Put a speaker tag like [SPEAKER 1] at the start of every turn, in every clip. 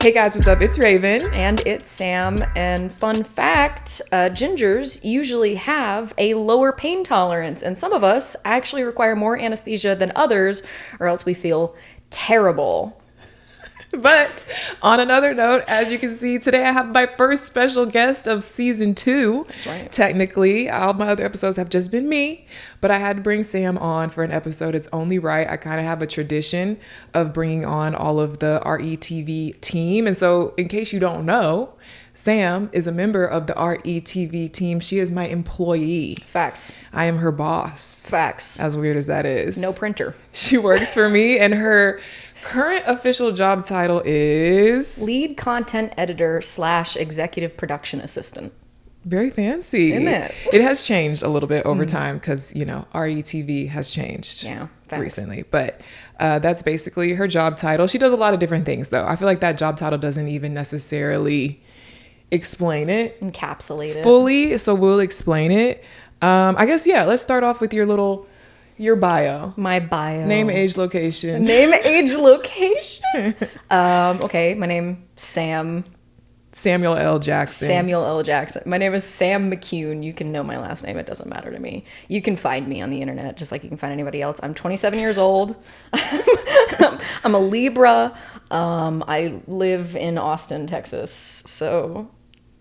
[SPEAKER 1] Hey guys, what's up? It's Raven.
[SPEAKER 2] And it's Sam. And fun fact, gingers usually have a lower pain tolerance. And some of us actually require more anesthesia than others, or else we feel terrible.
[SPEAKER 1] But on another note, as you can see, today I have my first special guest of season 2.
[SPEAKER 2] That's right.
[SPEAKER 1] Technically, all my other episodes have just been me, but I had to bring Sam on for an episode. It's only right. I kind of have a tradition of bringing on all of the RETV team. And so in case you don't know, Sam is a member of the RETV team. She is my employee.
[SPEAKER 2] Facts.
[SPEAKER 1] I am her boss.
[SPEAKER 2] Facts.
[SPEAKER 1] As weird as that is.
[SPEAKER 2] No printer.
[SPEAKER 1] She works for me, and her current official job title is
[SPEAKER 2] Lead content editor / executive production assistant.
[SPEAKER 1] very fancy.
[SPEAKER 2] Isn't it?
[SPEAKER 1] It has changed a little bit over time because, you know, RETV has changed recently. But that's basically her job title. She does a lot of different things, though. I feel like that job title doesn't even necessarily explain it.
[SPEAKER 2] Encapsulate it.
[SPEAKER 1] Fully. So we'll explain it. I guess, yeah, let's start off with your bio.
[SPEAKER 2] My bio.
[SPEAKER 1] Name, age, location.
[SPEAKER 2] Name, age, location. Okay, my name
[SPEAKER 1] Samuel L. Jackson.
[SPEAKER 2] Samuel L. Jackson. My name is Sam McCune. You can know my last name. It doesn't matter to me. You can find me on the internet just like you can find anybody else. I'm 27 years old. I'm a Libra. I live in Austin, Texas. So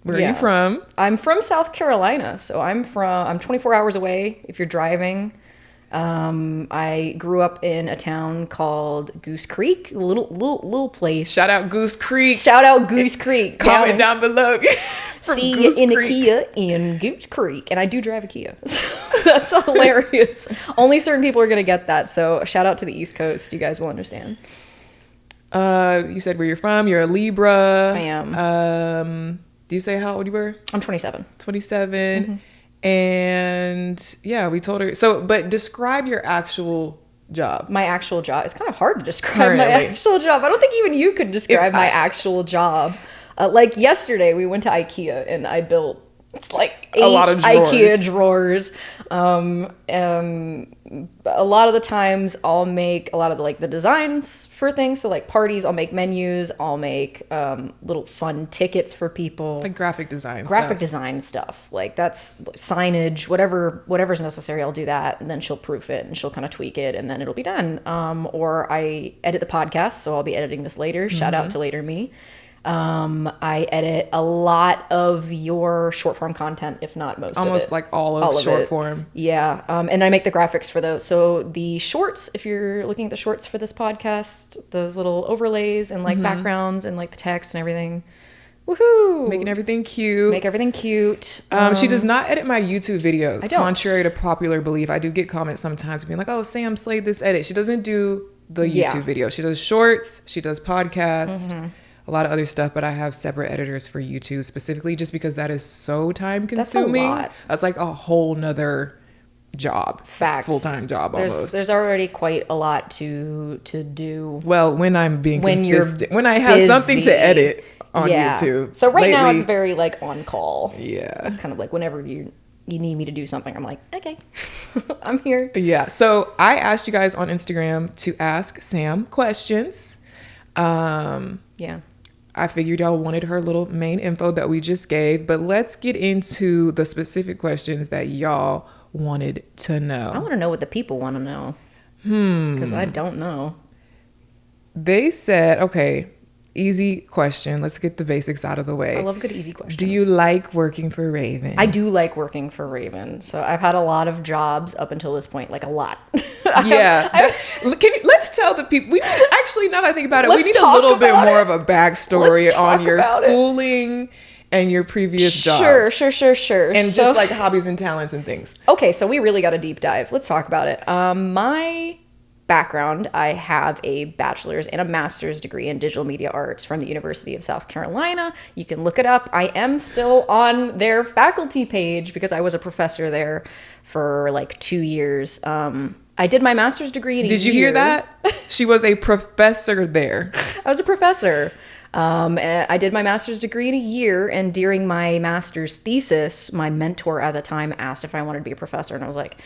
[SPEAKER 1] Where are you from?
[SPEAKER 2] I'm from South Carolina. So I'm 24 hours away if you're driving. I grew up in a town called Goose Creek, a little place.
[SPEAKER 1] Shout out Goose Creek.
[SPEAKER 2] Shout out Goose Creek.
[SPEAKER 1] Comment down below.
[SPEAKER 2] See you in a Kia in Goose Creek. And I do drive a Kia. That's hilarious. Only certain people are going to get that. So shout out to the East Coast. You guys will understand.
[SPEAKER 1] You said where you're from. You're a Libra.
[SPEAKER 2] I am.
[SPEAKER 1] Do you say how old you were?
[SPEAKER 2] I'm 27.
[SPEAKER 1] 27.
[SPEAKER 2] Mm-hmm.
[SPEAKER 1] And yeah, we told her. So, but describe your actual job.
[SPEAKER 2] My actual job. It's kind of hard to describe
[SPEAKER 1] Currently.
[SPEAKER 2] my actual job. I don't think even you could describe my actual job. Like yesterday, we went to IKEA and I built like 8
[SPEAKER 1] a lot of drawers.
[SPEAKER 2] IKEA drawers. A lot of the times I'll make a lot of the designs for things. So like parties, I'll make menus. I'll make little fun tickets for people.
[SPEAKER 1] Like graphic design
[SPEAKER 2] Stuff. Like that's signage, whatever's necessary. I'll do that. And then she'll proof it and she'll kind of tweak it and then it'll be done. Or I edit the podcast. So I'll be editing this later. Shout out to Later Me. I edit a lot of your short form content, if not most of it.
[SPEAKER 1] Almost like all of short form.
[SPEAKER 2] Yeah. And I make the graphics for those. So the shorts, if you're looking at the shorts for this podcast, those little overlays and backgrounds and like the text and everything. Woohoo!
[SPEAKER 1] Making everything cute.
[SPEAKER 2] Make everything cute.
[SPEAKER 1] She does not edit my YouTube videos.
[SPEAKER 2] I don't.
[SPEAKER 1] Contrary to popular belief. I do get comments sometimes being like, oh, Sam slayed this edit. She doesn't do the YouTube video. She does shorts. She does podcasts. A lot of other stuff, but I have separate editors for YouTube specifically just because that is so time consuming.
[SPEAKER 2] That's a lot.
[SPEAKER 1] That's like a whole nother job.
[SPEAKER 2] Facts.
[SPEAKER 1] Full-time job almost.
[SPEAKER 2] There's already quite a lot to do.
[SPEAKER 1] Well, when I'm being consistent. When I have
[SPEAKER 2] busy.
[SPEAKER 1] something to edit on YouTube.
[SPEAKER 2] So right now it's very like on call.
[SPEAKER 1] Yeah.
[SPEAKER 2] It's kind of like whenever you need me to do something, I'm like, okay, I'm here.
[SPEAKER 1] Yeah. So I asked you guys on Instagram to ask Sam questions.
[SPEAKER 2] Yeah.
[SPEAKER 1] I figured y'all wanted her little main info that we just gave, but let's get into the specific questions that y'all wanted to know.
[SPEAKER 2] I want to know what the people want to know. Because I don't know.
[SPEAKER 1] They said, okay, easy question. Let's get the basics out of the way.
[SPEAKER 2] I love a good easy question.
[SPEAKER 1] Do you like working for Raven?
[SPEAKER 2] I do like working for Raven. So I've had a lot of jobs up until this point, like a lot.
[SPEAKER 1] Yeah. Let's tell the people. Actually, now that I think about it, we need a little bit more of a backstory on your schooling and your previous jobs.
[SPEAKER 2] Sure.
[SPEAKER 1] And just like hobbies and talents and things.
[SPEAKER 2] Okay, so we really got a deep dive. Let's talk about it. My background, I have a bachelor's and a master's degree in digital media arts from the University of South Carolina. You can look it up. I am still on their faculty page because I was a professor there for like 2 years. I did my master's degree in a year.
[SPEAKER 1] Did you hear that? She was a professor there.
[SPEAKER 2] I was a professor. And I did my master's degree in a year, and during my master's thesis, my mentor at the time asked if I wanted to be a professor, and I was like,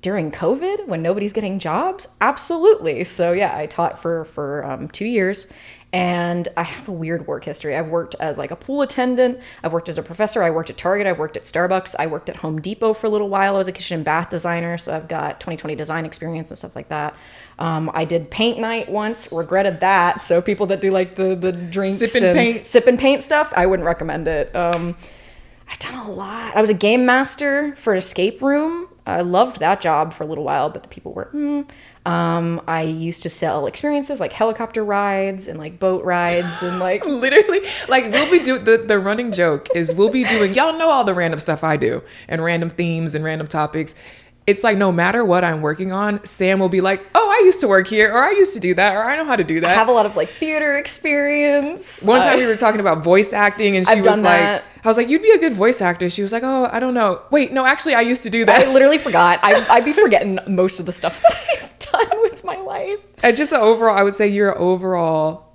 [SPEAKER 2] during COVID when nobody's getting jobs? Absolutely. So yeah, I taught for 2 years. And I have a weird work history. I've worked as like a pool attendant. I've worked as a professor. I worked at Target. I worked at Starbucks. I worked at Home Depot for a little while. I was a kitchen and bath designer. So I've got 2020 design experience and stuff like that. I did paint night once, regretted that. So people that do like the drinks sip and paint stuff, I wouldn't recommend it. I've done a lot. I was a game master for an escape room. I loved that job for a little while, but the people were, I used to sell experiences like helicopter rides and like boat rides and like
[SPEAKER 1] literally like we'll be doing the running joke is we'll be doing, y'all know all the random stuff I do and random themes and random topics. It's like no matter what I'm working on, Sam will be like, oh, I used to work here, or I used to do that, or I know how to do that.
[SPEAKER 2] I have a lot of like theater experience.
[SPEAKER 1] One time we were talking about voice acting and she was like, I was like, you'd be a good voice actor. She was like, oh, I don't know. Wait, no, actually I used to do that.
[SPEAKER 2] I literally forgot. I'd be forgetting most of the stuff that I've done with my life.
[SPEAKER 1] And just overall, I would say you're an overall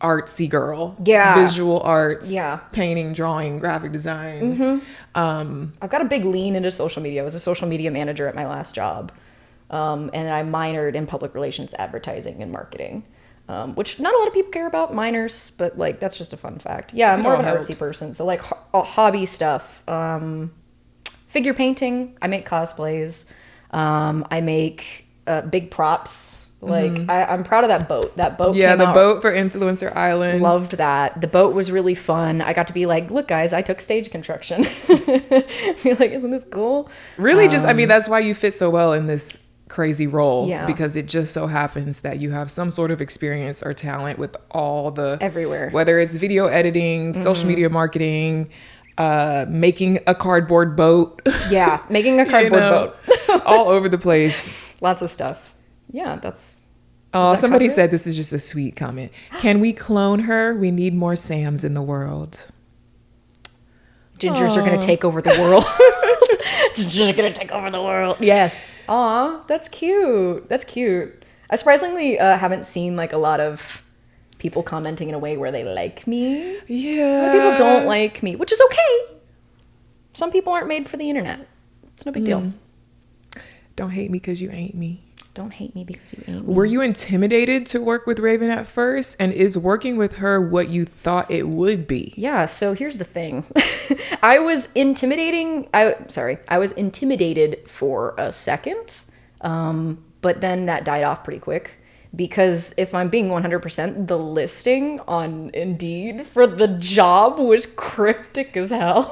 [SPEAKER 1] artsy girl.
[SPEAKER 2] Yeah.
[SPEAKER 1] Visual arts.
[SPEAKER 2] Yeah.
[SPEAKER 1] Painting, drawing, graphic design.
[SPEAKER 2] I've got a big lean into social media. I was a social media manager at my last job. And I minored in public relations, advertising, and marketing. Which not a lot of people care about, minors, but like that's just a fun fact. Yeah, I'm more of an artsy person. So like hobby stuff. Figure painting. I make cosplays. I make big props. Like I'm proud of that boat. That boat.
[SPEAKER 1] Yeah,
[SPEAKER 2] came
[SPEAKER 1] the
[SPEAKER 2] out.
[SPEAKER 1] boat for Influencer Island.
[SPEAKER 2] Loved that. The boat was really fun. I got to be like, look, guys, I took stage construction. Be like, isn't this cool?
[SPEAKER 1] Really, just I mean, that's why you fit so well in this crazy role.
[SPEAKER 2] Yeah.
[SPEAKER 1] Because it just so happens that you have some sort of experience or talent with all the
[SPEAKER 2] everywhere.
[SPEAKER 1] Whether it's video editing, social media marketing, making a cardboard boat.
[SPEAKER 2] Yeah, making a cardboard boat.
[SPEAKER 1] All over the place.
[SPEAKER 2] Lots of stuff. Yeah, that's...
[SPEAKER 1] Oh, somebody said this is just a sweet comment. Can we clone her? We need more Sams in the world.
[SPEAKER 2] Gingers are going to take over the world. Gingers are going to take over the world. Yes. Aw, that's cute. That's cute. I surprisingly haven't seen like a lot of people commenting in a way where they like me.
[SPEAKER 1] Yeah.
[SPEAKER 2] A lot of people don't like me, which is okay. Some people aren't made for the internet. It's no big deal.
[SPEAKER 1] Don't hate me because you ain't me.
[SPEAKER 2] Don't hate me because you ain't me.
[SPEAKER 1] Were you intimidated to work with Raven at first? And is working with her what you thought it would be?
[SPEAKER 2] Yeah, so here's the thing. I was intimidated for a second, but then that died off pretty quick. Because if I'm being 100%, the listing on Indeed for the job was cryptic as hell.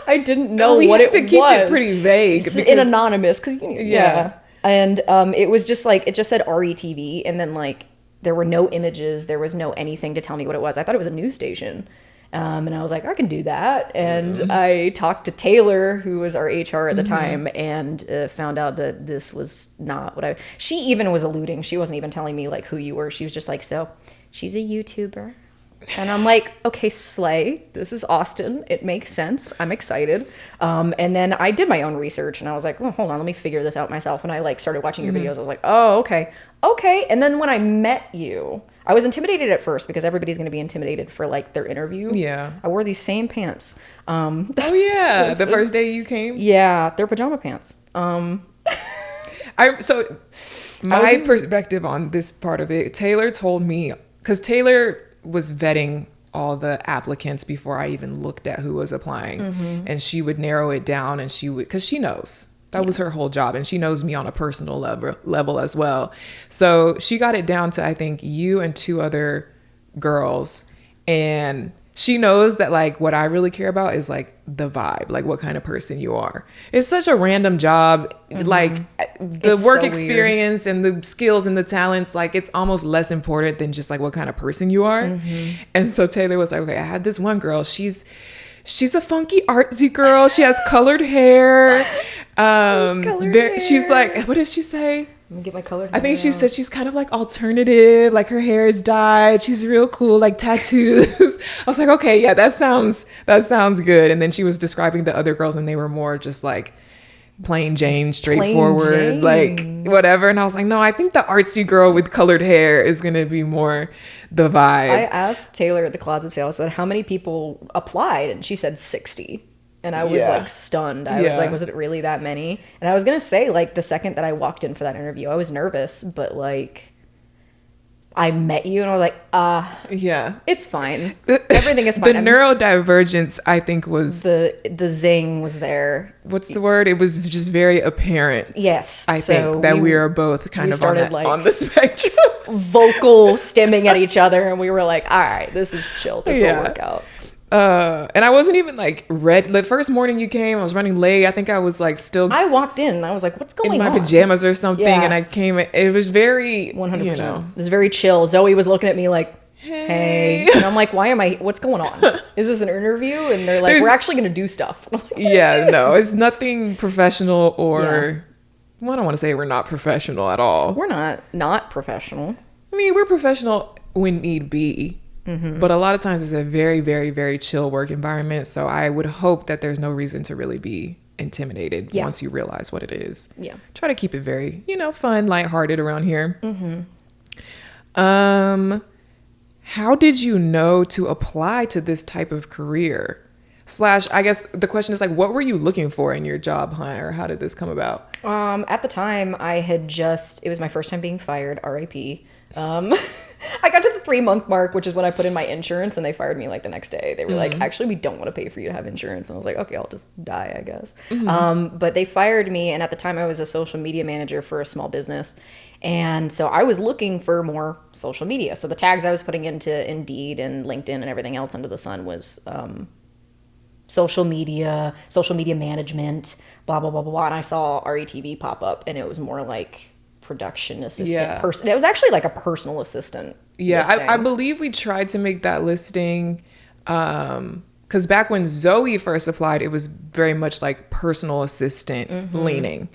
[SPEAKER 2] I didn't know what it was. We have to keep it pretty vague. In anonymous, because yeah. And it was just like, it just said RETV, and then like there were no images, there was no anything to tell me what it was. I thought it was a news station. And I was like, I can do that. And I talked to Taylor, who was our HR at the time, and found out that this was not what she even was alluding. She wasn't even telling me like who you were. She was just like, so she's a YouTuber. And I'm like, okay, slay. This is Austin. It makes sense. I'm excited. And then I did my own research, and I was like, oh, hold on, let me figure this out myself. And I like started watching your videos. I was like, oh, okay. And then when I met you, I was intimidated at first because everybody's going to be intimidated for like their interview. Yeah. I wore these same pants.
[SPEAKER 1] The first day you came?
[SPEAKER 2] Yeah, they're pajama pants.
[SPEAKER 1] My perspective on this part of it, Taylor told me, because Taylor was vetting all the applicants before I even looked at who was applying, and she would narrow it down, and she would, because she knows that was her whole job, and she knows me on a personal level as well. So she got it down to, I think, you and two other girls, and she knows that like what I really care about is like the vibe, like what kind of person you are. It's such a random job. Like the work experience and the skills and the talents, like it's almost less important than just like what kind of person you are. And so Taylor was like, okay, I had this one girl. She's a funky artsy girl. She has colored hair. She's like, what did she say?
[SPEAKER 2] Let me get my color.
[SPEAKER 1] I think she said she's kind of like alternative, like her hair is dyed. She's real cool, like tattoos. I was like, okay, yeah, that sounds good. And then she was describing the other girls, and they were more just like plain Jane, straightforward, like whatever. And I was like, no, I think the artsy girl with colored hair is gonna be more the vibe.
[SPEAKER 2] I asked Taylor at the closet sale, I said, how many people applied? And she said 60. And I was like stunned. I was like, was it really that many? And I was going to say, like, the second that I walked in for that interview, I was nervous, but like, I met you and I was like,
[SPEAKER 1] Yeah.
[SPEAKER 2] it's fine. Everything is fine.
[SPEAKER 1] The neurodivergence, I think, was
[SPEAKER 2] the zing was there.
[SPEAKER 1] what's the word? It was just very apparent.
[SPEAKER 2] Yes.
[SPEAKER 1] I think that we are both kind of on the spectrum.
[SPEAKER 2] Vocal stimming at each other, and we were like, all right, this is chill. This will work out.
[SPEAKER 1] And I wasn't even like ready. The first morning you came, I was running late. I think I was like still.
[SPEAKER 2] I walked in and I was like, what's going on?
[SPEAKER 1] In my pajamas or something.
[SPEAKER 2] Yeah.
[SPEAKER 1] And I came, it was very,
[SPEAKER 2] 100%.
[SPEAKER 1] you know.
[SPEAKER 2] It was very chill. Zoe was looking at me like, hey. And I'm like, what's going on? Is this an interview? And they're like, we're actually going to do stuff.
[SPEAKER 1] Yeah, no, it's nothing professional or, well, I don't want to say we're not professional at all.
[SPEAKER 2] We're not professional.
[SPEAKER 1] I mean, we're professional when need be. Mm-hmm. But a lot of times it's a very, very, very chill work environment. So I would hope that there's no reason to really be intimidated once you realize what it is.
[SPEAKER 2] Yeah.
[SPEAKER 1] Try to keep it very, fun, lighthearted around here.
[SPEAKER 2] Mm-hmm.
[SPEAKER 1] How did you know to apply to this type of career? / I guess the question is like, what were you looking for in your job hunt, or how did this come about?
[SPEAKER 2] At the time it was my first time being fired, RIP. I got to the 3-month mark, which is when I put in my insurance, and they fired me like the next day. They were like, actually, we don't want to pay for you to have insurance. And I was like, okay, I'll just die, I guess. But they fired me. And at the time I was a social media manager for a small business. And so I was looking for more social media. So the tags I was putting into Indeed and LinkedIn and everything else under the sun was, social media management, blah, blah, blah, blah, blah. And I saw RETV pop up, and it was more like production assistant person. It was actually like a personal assistant.
[SPEAKER 1] Yeah, I believe we tried to make that listing because back when Zoe first applied, it was very much like personal assistant leaning.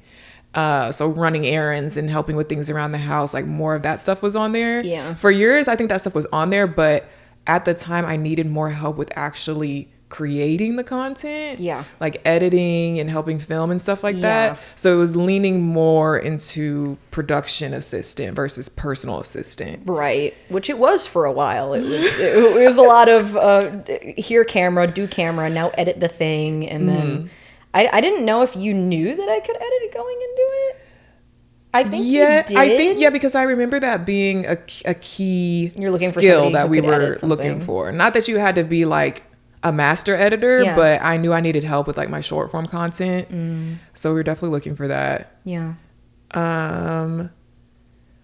[SPEAKER 1] So running errands and helping with things around the house, like more of that stuff was on there.
[SPEAKER 2] Yeah.
[SPEAKER 1] For years, I think that stuff was on there, but at the time I needed more help with actually creating the content, like editing and helping film and stuff like that. So it was leaning more into production assistant versus personal assistant,
[SPEAKER 2] right? Which it was for a while. It was a lot of here camera, do camera, now edit the thing, and then I didn't know if you knew that I could edit it going into it. I think you did.
[SPEAKER 1] Because I remember that being a key
[SPEAKER 2] for
[SPEAKER 1] skill that we were looking for. Not that you had to be like a master editor, but I knew I needed help with like my short form content. So we were definitely looking for that.
[SPEAKER 2] Yeah.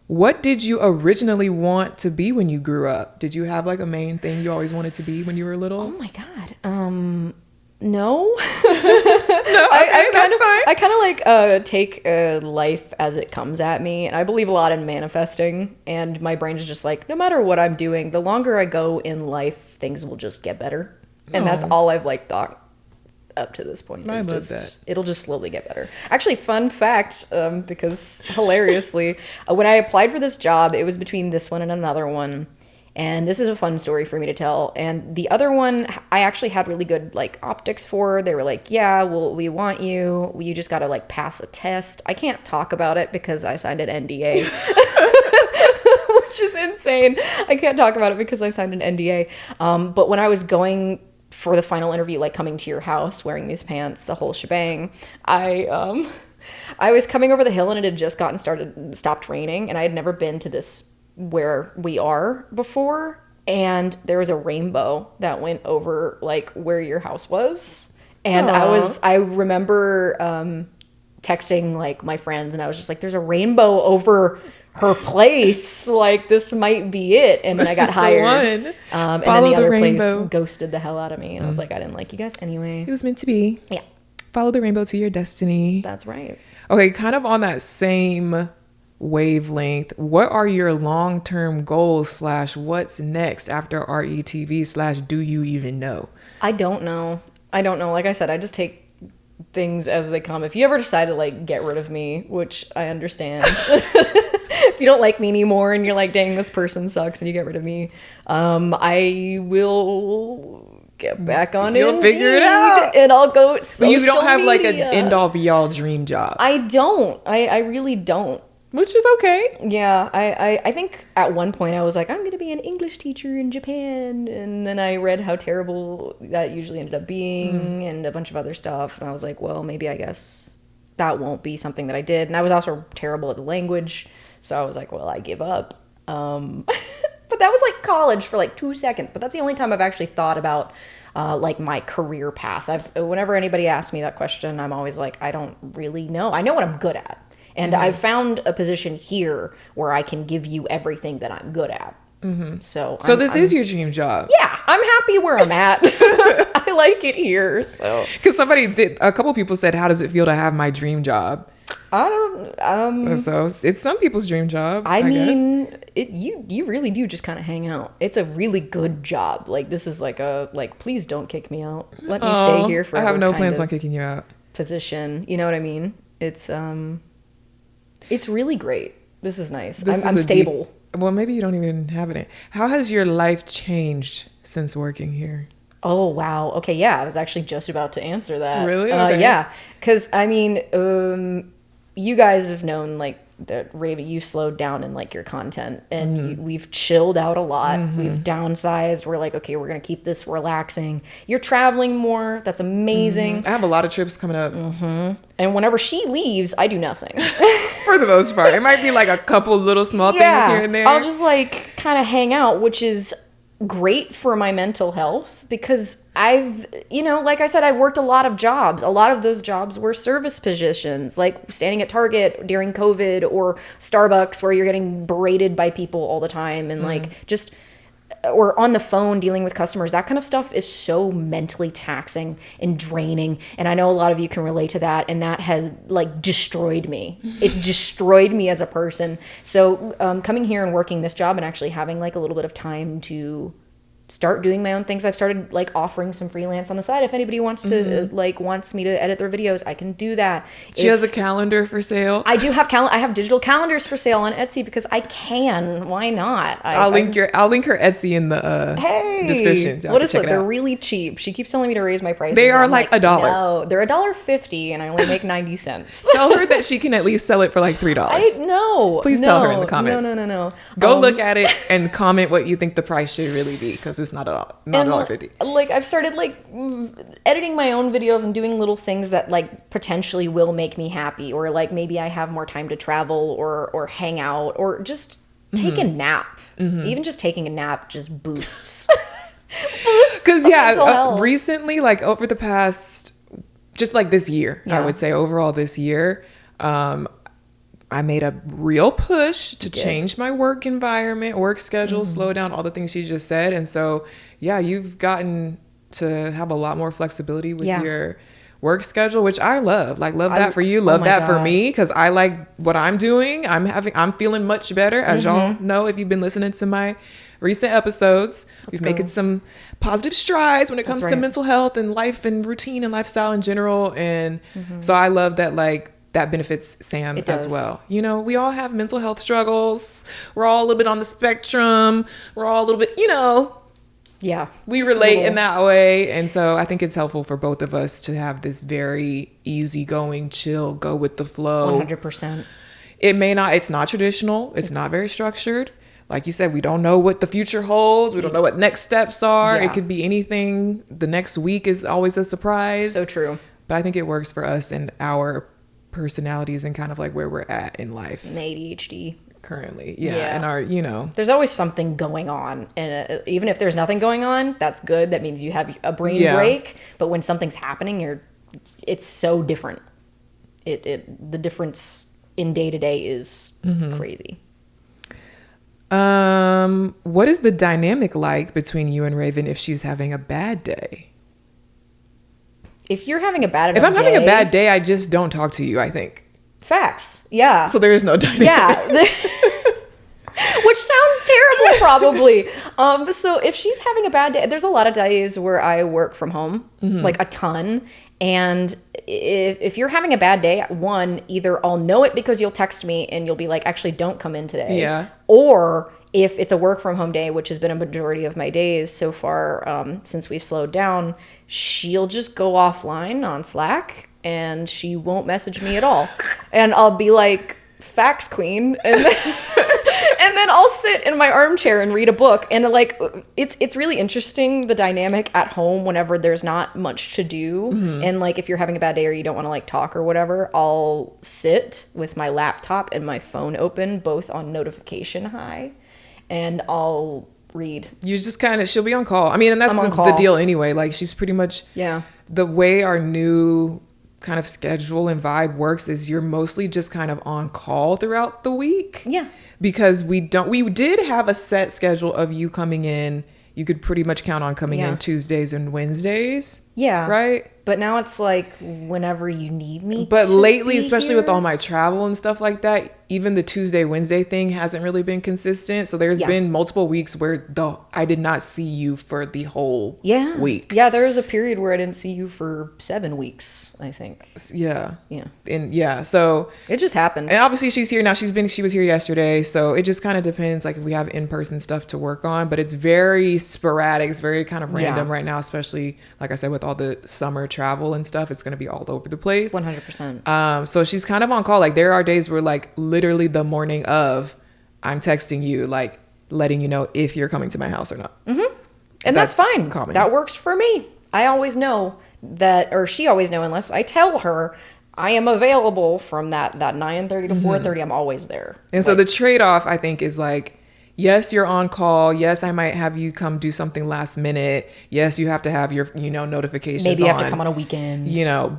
[SPEAKER 1] What did you originally want to be when you grew up? Did you have like a main thing you always wanted to be when you were little?
[SPEAKER 2] Oh my God. No.
[SPEAKER 1] That's fine.
[SPEAKER 2] I kind of like take life as it comes at me, and I believe a lot in manifesting, and my brain is just like, no matter what I'm doing, the longer I go in life, things will just get better. And that's all I've like thought up to this point.
[SPEAKER 1] I love that.
[SPEAKER 2] It'll just slowly get better. Actually, fun fact, because hilariously, when I applied for this job, it was between this one and another one. And this is a fun story for me to tell. And the other one, I actually had really good like optics for. They were like, yeah, well, we want you. You just got to like pass a test. I can't talk about it because I signed an NDA. Which is insane. I can't talk about it because I signed an NDA. But when I was going for the final interview, like coming to your house, wearing these pants, the whole shebang, I was coming over the hill and it had just stopped raining, and I had never been to this where we are before, and there was a rainbow that went over like where your house was, and I remember texting like my friends, and I was just like, there's a rainbow over her place, like this might be it. And then I got hired. And then the other place ghosted the hell out of me, and I was like, I didn't like you guys anyway.
[SPEAKER 1] It was meant to be.
[SPEAKER 2] Yeah.
[SPEAKER 1] Follow the rainbow to your destiny.
[SPEAKER 2] That's right.
[SPEAKER 1] Okay, kind of on that same wavelength, what are your long-term goals / what's next after RETV / do you even know?
[SPEAKER 2] I don't know. Like I said, I just take things as they come. If you ever decide to like get rid of me, which I understand, if you don't like me anymore and you're like, dang, this person sucks, and you get rid of me, I will get back on it. You'll
[SPEAKER 1] figure it out,
[SPEAKER 2] and I'll go social media.
[SPEAKER 1] You don't have like an end-all be-all dream job.
[SPEAKER 2] I don't. I really don't.
[SPEAKER 1] Which is okay.
[SPEAKER 2] Yeah, I think at one point I was like, I'm going to be an English teacher in Japan. And then I read how terrible that usually ended up being and a bunch of other stuff. And I was like, well, maybe I guess that won't be something that I did. And I was also terrible at the language. So I was like, well, I give up. But that was like college for like 2 seconds. But that's the only time I've actually thought about like my career path. Whenever anybody asks me that question, I'm always like, I don't really know. I know what I'm good at. And I've found a position here where I can give you everything that I'm good at. So
[SPEAKER 1] this is your dream job.
[SPEAKER 2] Yeah, I'm happy where I'm at. I like it here. So
[SPEAKER 1] because a couple people said, how does it feel to have my dream job?
[SPEAKER 2] I don't.
[SPEAKER 1] So it's some people's dream job.
[SPEAKER 2] I mean, you really do just kind of hang out. It's a really good job. Like this is like please don't kick me out. Let me stay here forever.
[SPEAKER 1] I have no plans on kicking you out.
[SPEAKER 2] Position, you know what I mean? It's really great. This is nice. I'm stable.
[SPEAKER 1] Well, maybe you don't even have it. How has your life changed since working here?
[SPEAKER 2] Oh, wow. Okay, yeah. I was actually just about to answer that.
[SPEAKER 1] Really? Okay.
[SPEAKER 2] Yeah. Because, I mean, you guys have known, like, that Raven, you slowed down in, like, your content. And we've chilled out a lot. We've downsized. We're like, okay, we're going to keep this relaxing. You're traveling more. That's amazing.
[SPEAKER 1] I have a lot of trips coming up.
[SPEAKER 2] And whenever she leaves, I do nothing.
[SPEAKER 1] For the most part. It might be, like, a couple little small things here and there.
[SPEAKER 2] I'll just, like, kind of hang out, which is great for my mental health because I've, like I said, I worked a lot of jobs. A lot of those jobs were service positions, like standing at Target during COVID or Starbucks where you're getting berated by people all the time and like just, or on the phone dealing with customers. That kind of stuff is so mentally taxing and draining. And I know a lot of you can relate to that. And that has like destroyed me. It destroyed me as a person. So coming here and working this job and actually having like a little bit of time to start doing my own things. I've started like offering some freelance on the side. If anybody wants to wants me to edit their videos, I can do that.
[SPEAKER 1] She has a calendar for sale.
[SPEAKER 2] I do have I have digital calendars for sale on Etsy because I can. Why not?
[SPEAKER 1] I'll link her Etsy in the description.
[SPEAKER 2] What is it? They're really cheap. She keeps telling me to raise my prices.
[SPEAKER 1] They are like $1.
[SPEAKER 2] No, they're $1.50 and I only make 90 cents.
[SPEAKER 1] Tell her that she can at least sell it for like $3.
[SPEAKER 2] No.
[SPEAKER 1] Please tell her in the comments.
[SPEAKER 2] No.
[SPEAKER 1] Go look at it and comment what you think the price should really be because it's not $1.50.
[SPEAKER 2] Like I've started like editing my own videos and doing little things that like potentially will make me happy, or like maybe I have more time to travel or hang out or just take a nap. Even just taking a nap just boosts.
[SPEAKER 1] Because recently, like over the past, just like this year, I would say overall this year, I made a real push to change my work environment, work schedule, slow down, all the things she just said. And so, you've gotten to have a lot more flexibility with your work schedule, which I love. Like, love that for you. Love that for me because I like what I'm doing. I'm feeling much better. As y'all know, if you've been listening to my recent episodes, we've making some positive strides when it comes to mental health and life and routine and lifestyle in general. And so I love that, like, that benefits Sam as well. We all have mental health struggles. We're all a little bit on the spectrum. We're all a little bit, we relate in that way. And so I think it's helpful for both of us to have this very easygoing, chill, go with the flow.
[SPEAKER 2] 100%.
[SPEAKER 1] It's not traditional. It's not very structured. Like you said, we don't know what the future holds. We don't know what next steps are. It could be anything. The next week is always a surprise.
[SPEAKER 2] So true.
[SPEAKER 1] But I think it works for us and our personalities and kind of like where we're at in life.
[SPEAKER 2] And ADHD.
[SPEAKER 1] Currently. And our,
[SPEAKER 2] There's always something going on. And even if there's nothing going on, that's good. That means you have a brain break. But when something's happening, it's so different. The difference in day to day is crazy.
[SPEAKER 1] What is the dynamic like between you and Raven if she's having a bad day?
[SPEAKER 2] If you're having a bad day...
[SPEAKER 1] If I'm having a bad day, I just don't talk to you, I think.
[SPEAKER 2] Facts. Yeah.
[SPEAKER 1] So there is no dynamic.
[SPEAKER 2] Yeah. Which sounds terrible, probably. So if she's having a bad day, there's a lot of days where I work from home, like a ton. And if you're having a bad day, one, either I'll know it because you'll text me and you'll be like, actually, don't come in today.
[SPEAKER 1] Yeah.
[SPEAKER 2] Or if it's a work from home day, which has been a majority of my days so far since we've slowed down, she'll just go offline on Slack and she won't message me at all. And I'll be like, facts queen. And then I'll sit in my armchair and read a book. And like, it's really interesting, the dynamic at home whenever there's not much to do. And like, if you're having a bad day or you don't want to like talk or whatever, I'll sit with my laptop and my phone open, both on notification high. and I'll read.
[SPEAKER 1] You just kind of, she'll be on call. I mean, and that's the deal anyway. Like, she's pretty much, the way our new kind of schedule and vibe works is you're mostly just kind of on call throughout the week.
[SPEAKER 2] Yeah.
[SPEAKER 1] Because we did have a set schedule of you coming in. You could pretty much count on coming in Tuesdays and Wednesdays.
[SPEAKER 2] Yeah.
[SPEAKER 1] Right?
[SPEAKER 2] But now it's like whenever you need me.
[SPEAKER 1] But lately, especially with all my travel and stuff like that, even the Tuesday, Wednesday thing hasn't really been consistent. So there's been multiple weeks where I did not see you for the whole week.
[SPEAKER 2] Yeah, there was a period where I didn't see you for 7 weeks, I think.
[SPEAKER 1] Yeah.
[SPEAKER 2] Yeah.
[SPEAKER 1] And so
[SPEAKER 2] it just happens.
[SPEAKER 1] And obviously she's here now. She was here yesterday. So it just kind of depends, like, if we have in-person stuff to work on, but it's very sporadic. It's very kind of random right now, especially, like I said, with all the summer travel and stuff. It's going to be all over the place.
[SPEAKER 2] 100%.
[SPEAKER 1] So she's kind of on call. Like, there are days where, like, literally the morning of, I'm texting you, like, letting you know if you're coming to my house or not.
[SPEAKER 2] Mm-hmm. And that's fine.
[SPEAKER 1] Common.
[SPEAKER 2] That works for me. I always know that, or she always know, unless I tell her I am available from that 9:30 to 4:30. I'm always there.
[SPEAKER 1] And so the trade-off, I think, is like, yes, you're on call. Yes, I might have you come do something last minute. Yes, you have to have your, notifications
[SPEAKER 2] Maybe you have to come on a weekend.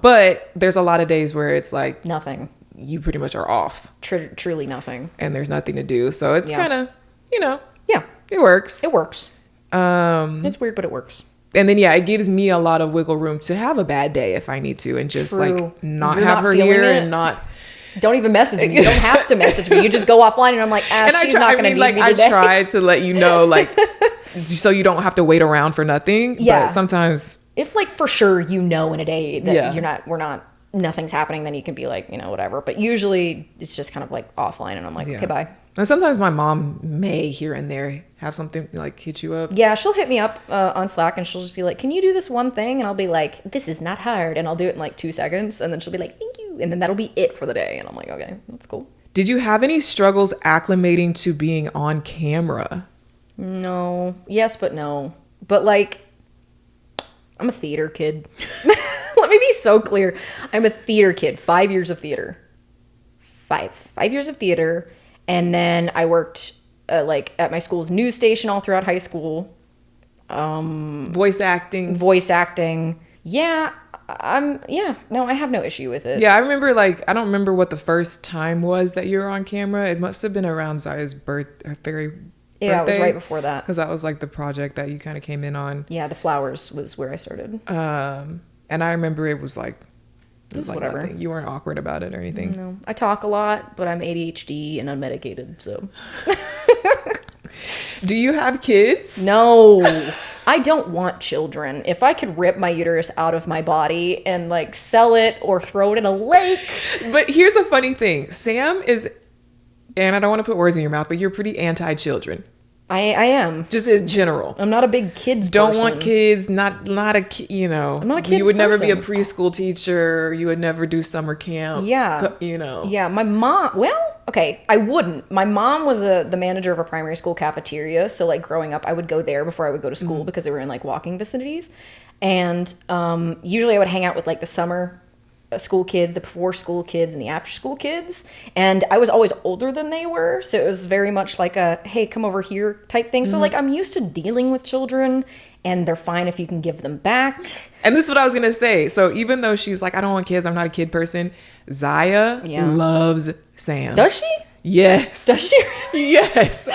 [SPEAKER 1] But there's a lot of days where it's like
[SPEAKER 2] nothing.
[SPEAKER 1] You pretty much are off.
[SPEAKER 2] Truly nothing.
[SPEAKER 1] And there's nothing to do. So it's kind of,
[SPEAKER 2] Yeah.
[SPEAKER 1] It works.
[SPEAKER 2] It works. It's weird, but it works.
[SPEAKER 1] And then, it gives me a lot of wiggle room to have a bad day if I need to, and just like not
[SPEAKER 2] You're
[SPEAKER 1] have
[SPEAKER 2] not
[SPEAKER 1] her here and not.
[SPEAKER 2] Don't even message me. You don't have to message me. You just go offline, and I'm like, she's not going to need me today.
[SPEAKER 1] I try to let you know, like, so you don't have to wait around for nothing.
[SPEAKER 2] Yeah.
[SPEAKER 1] But sometimes,
[SPEAKER 2] if like for sure in a day that nothing's happening, then you can be like, whatever. But usually it's just kind of like offline, and I'm like, okay, bye.
[SPEAKER 1] And sometimes my mom may here and there have something like hit you up.
[SPEAKER 2] Yeah, she'll hit me up on Slack, and she'll just be like, can you do this one thing? And I'll be like, this is not hard. And I'll do it in like 2 seconds. And then she'll be like, thank you. And then that'll be it for the day. And I'm like, okay, that's cool.
[SPEAKER 1] Did you have any struggles acclimating to being on camera?
[SPEAKER 2] No. Yes, but no. But like, I'm a theater kid. Let me be so clear. I'm a theater kid. 5 years of theater. 5 years of theater. And then I worked at my school's news station all throughout high school.
[SPEAKER 1] Voice acting.
[SPEAKER 2] Yeah. No, I have no issue with it.
[SPEAKER 1] Yeah, I remember, like, I don't remember what the first time was that you were on camera. It must have been around Zaya's birthday.
[SPEAKER 2] Yeah, it was right before that.
[SPEAKER 1] Because that was like the project that you kind of came in on.
[SPEAKER 2] Yeah, the flowers was where I started.
[SPEAKER 1] And I remember it was like,
[SPEAKER 2] like whatever.
[SPEAKER 1] Nothing. You weren't awkward about it or anything.
[SPEAKER 2] No, I talk a lot, but I'm ADHD and unmedicated, so.
[SPEAKER 1] Do you have kids?
[SPEAKER 2] No, I don't want children. If I could rip my uterus out of my body and like sell it or throw it in a lake.
[SPEAKER 1] But here's a funny thing. Sam is, and I don't want to put words in your mouth, but you're pretty anti-children.
[SPEAKER 2] I am.
[SPEAKER 1] Just in general.
[SPEAKER 2] I'm not a big kids
[SPEAKER 1] Don't
[SPEAKER 2] person.
[SPEAKER 1] want kids, not a,
[SPEAKER 2] I'm not a kids
[SPEAKER 1] You would never
[SPEAKER 2] person.
[SPEAKER 1] be a preschool teacher. You would never do summer camp.
[SPEAKER 2] Yeah. Yeah, my mom, I wouldn't. My mom was the manager of a primary school cafeteria. So like growing up, I would go there before I would go to school because they were in like walking vicinities. And usually I would hang out with like the summer school kids, the before school kids, and the after school kids. And I was always older than they were. So it was very much like a, hey, come over here type thing. So like I'm used to dealing with children, and they're fine if you can give them back.
[SPEAKER 1] And this is what I was going to say. So even though she's like, I don't want kids, I'm not a kid person, Zaya loves Sam.
[SPEAKER 2] Does she?
[SPEAKER 1] Yes.
[SPEAKER 2] Does she?
[SPEAKER 1] Yes.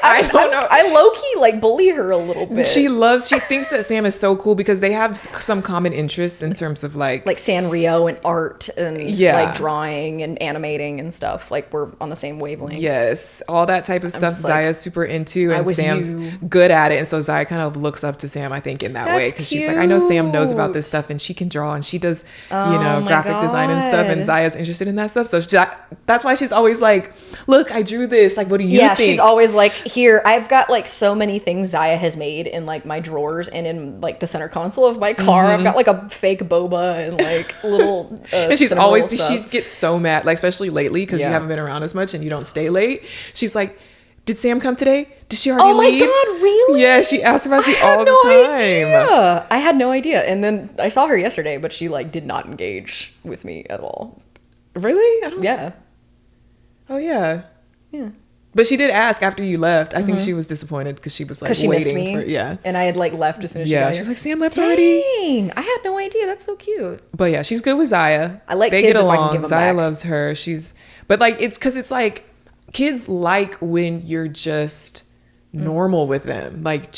[SPEAKER 2] I don't know. I low-key like bully her a little bit.
[SPEAKER 1] She thinks that Sam is so cool because they have some common interests in terms of like
[SPEAKER 2] Sanrio and art and like drawing and animating and stuff. Like we're on the same wavelength.
[SPEAKER 1] Yes. All that type of stuff Zaya's super into, and Sam's good at it. And so Zaya kind of looks up to Sam, I think, in that way. Because she's like, I know Sam knows about this stuff, and she can draw, and she does, graphic design and stuff. And Zaya's interested in that stuff. So that's why she's always like, look, I drew this. Like, what do you think?
[SPEAKER 2] She's always like, here, I've got like so many things Zaya has made in like my drawers and in like the center console of my car. I've got like a fake boba and like little.
[SPEAKER 1] And she's always, she gets so mad, like especially lately because you haven't been around as much and you don't stay late. She's like, did Sam come today? Did she already leave?
[SPEAKER 2] Oh my God, really?
[SPEAKER 1] Yeah, she asks about you all the time.
[SPEAKER 2] Idea. I had no idea. And then I saw her yesterday, but she like did not engage with me at all.
[SPEAKER 1] Really?
[SPEAKER 2] Yeah.
[SPEAKER 1] Oh, yeah.
[SPEAKER 2] Yeah.
[SPEAKER 1] But she did ask after you left. I think she was disappointed because she was like
[SPEAKER 2] she missed
[SPEAKER 1] waiting
[SPEAKER 2] me.
[SPEAKER 1] for, yeah.
[SPEAKER 2] And I had like left as soon as she got
[SPEAKER 1] Yeah,
[SPEAKER 2] here.
[SPEAKER 1] she's like, Sam left already.
[SPEAKER 2] Dang, I had no idea. That's so cute.
[SPEAKER 1] But yeah, she's good with Zaya.
[SPEAKER 2] I like
[SPEAKER 1] they
[SPEAKER 2] kids
[SPEAKER 1] get
[SPEAKER 2] if I
[SPEAKER 1] along.
[SPEAKER 2] can give them
[SPEAKER 1] Zaya
[SPEAKER 2] back.
[SPEAKER 1] loves her. But like, it's because it's like kids like when you're just normal with them. Like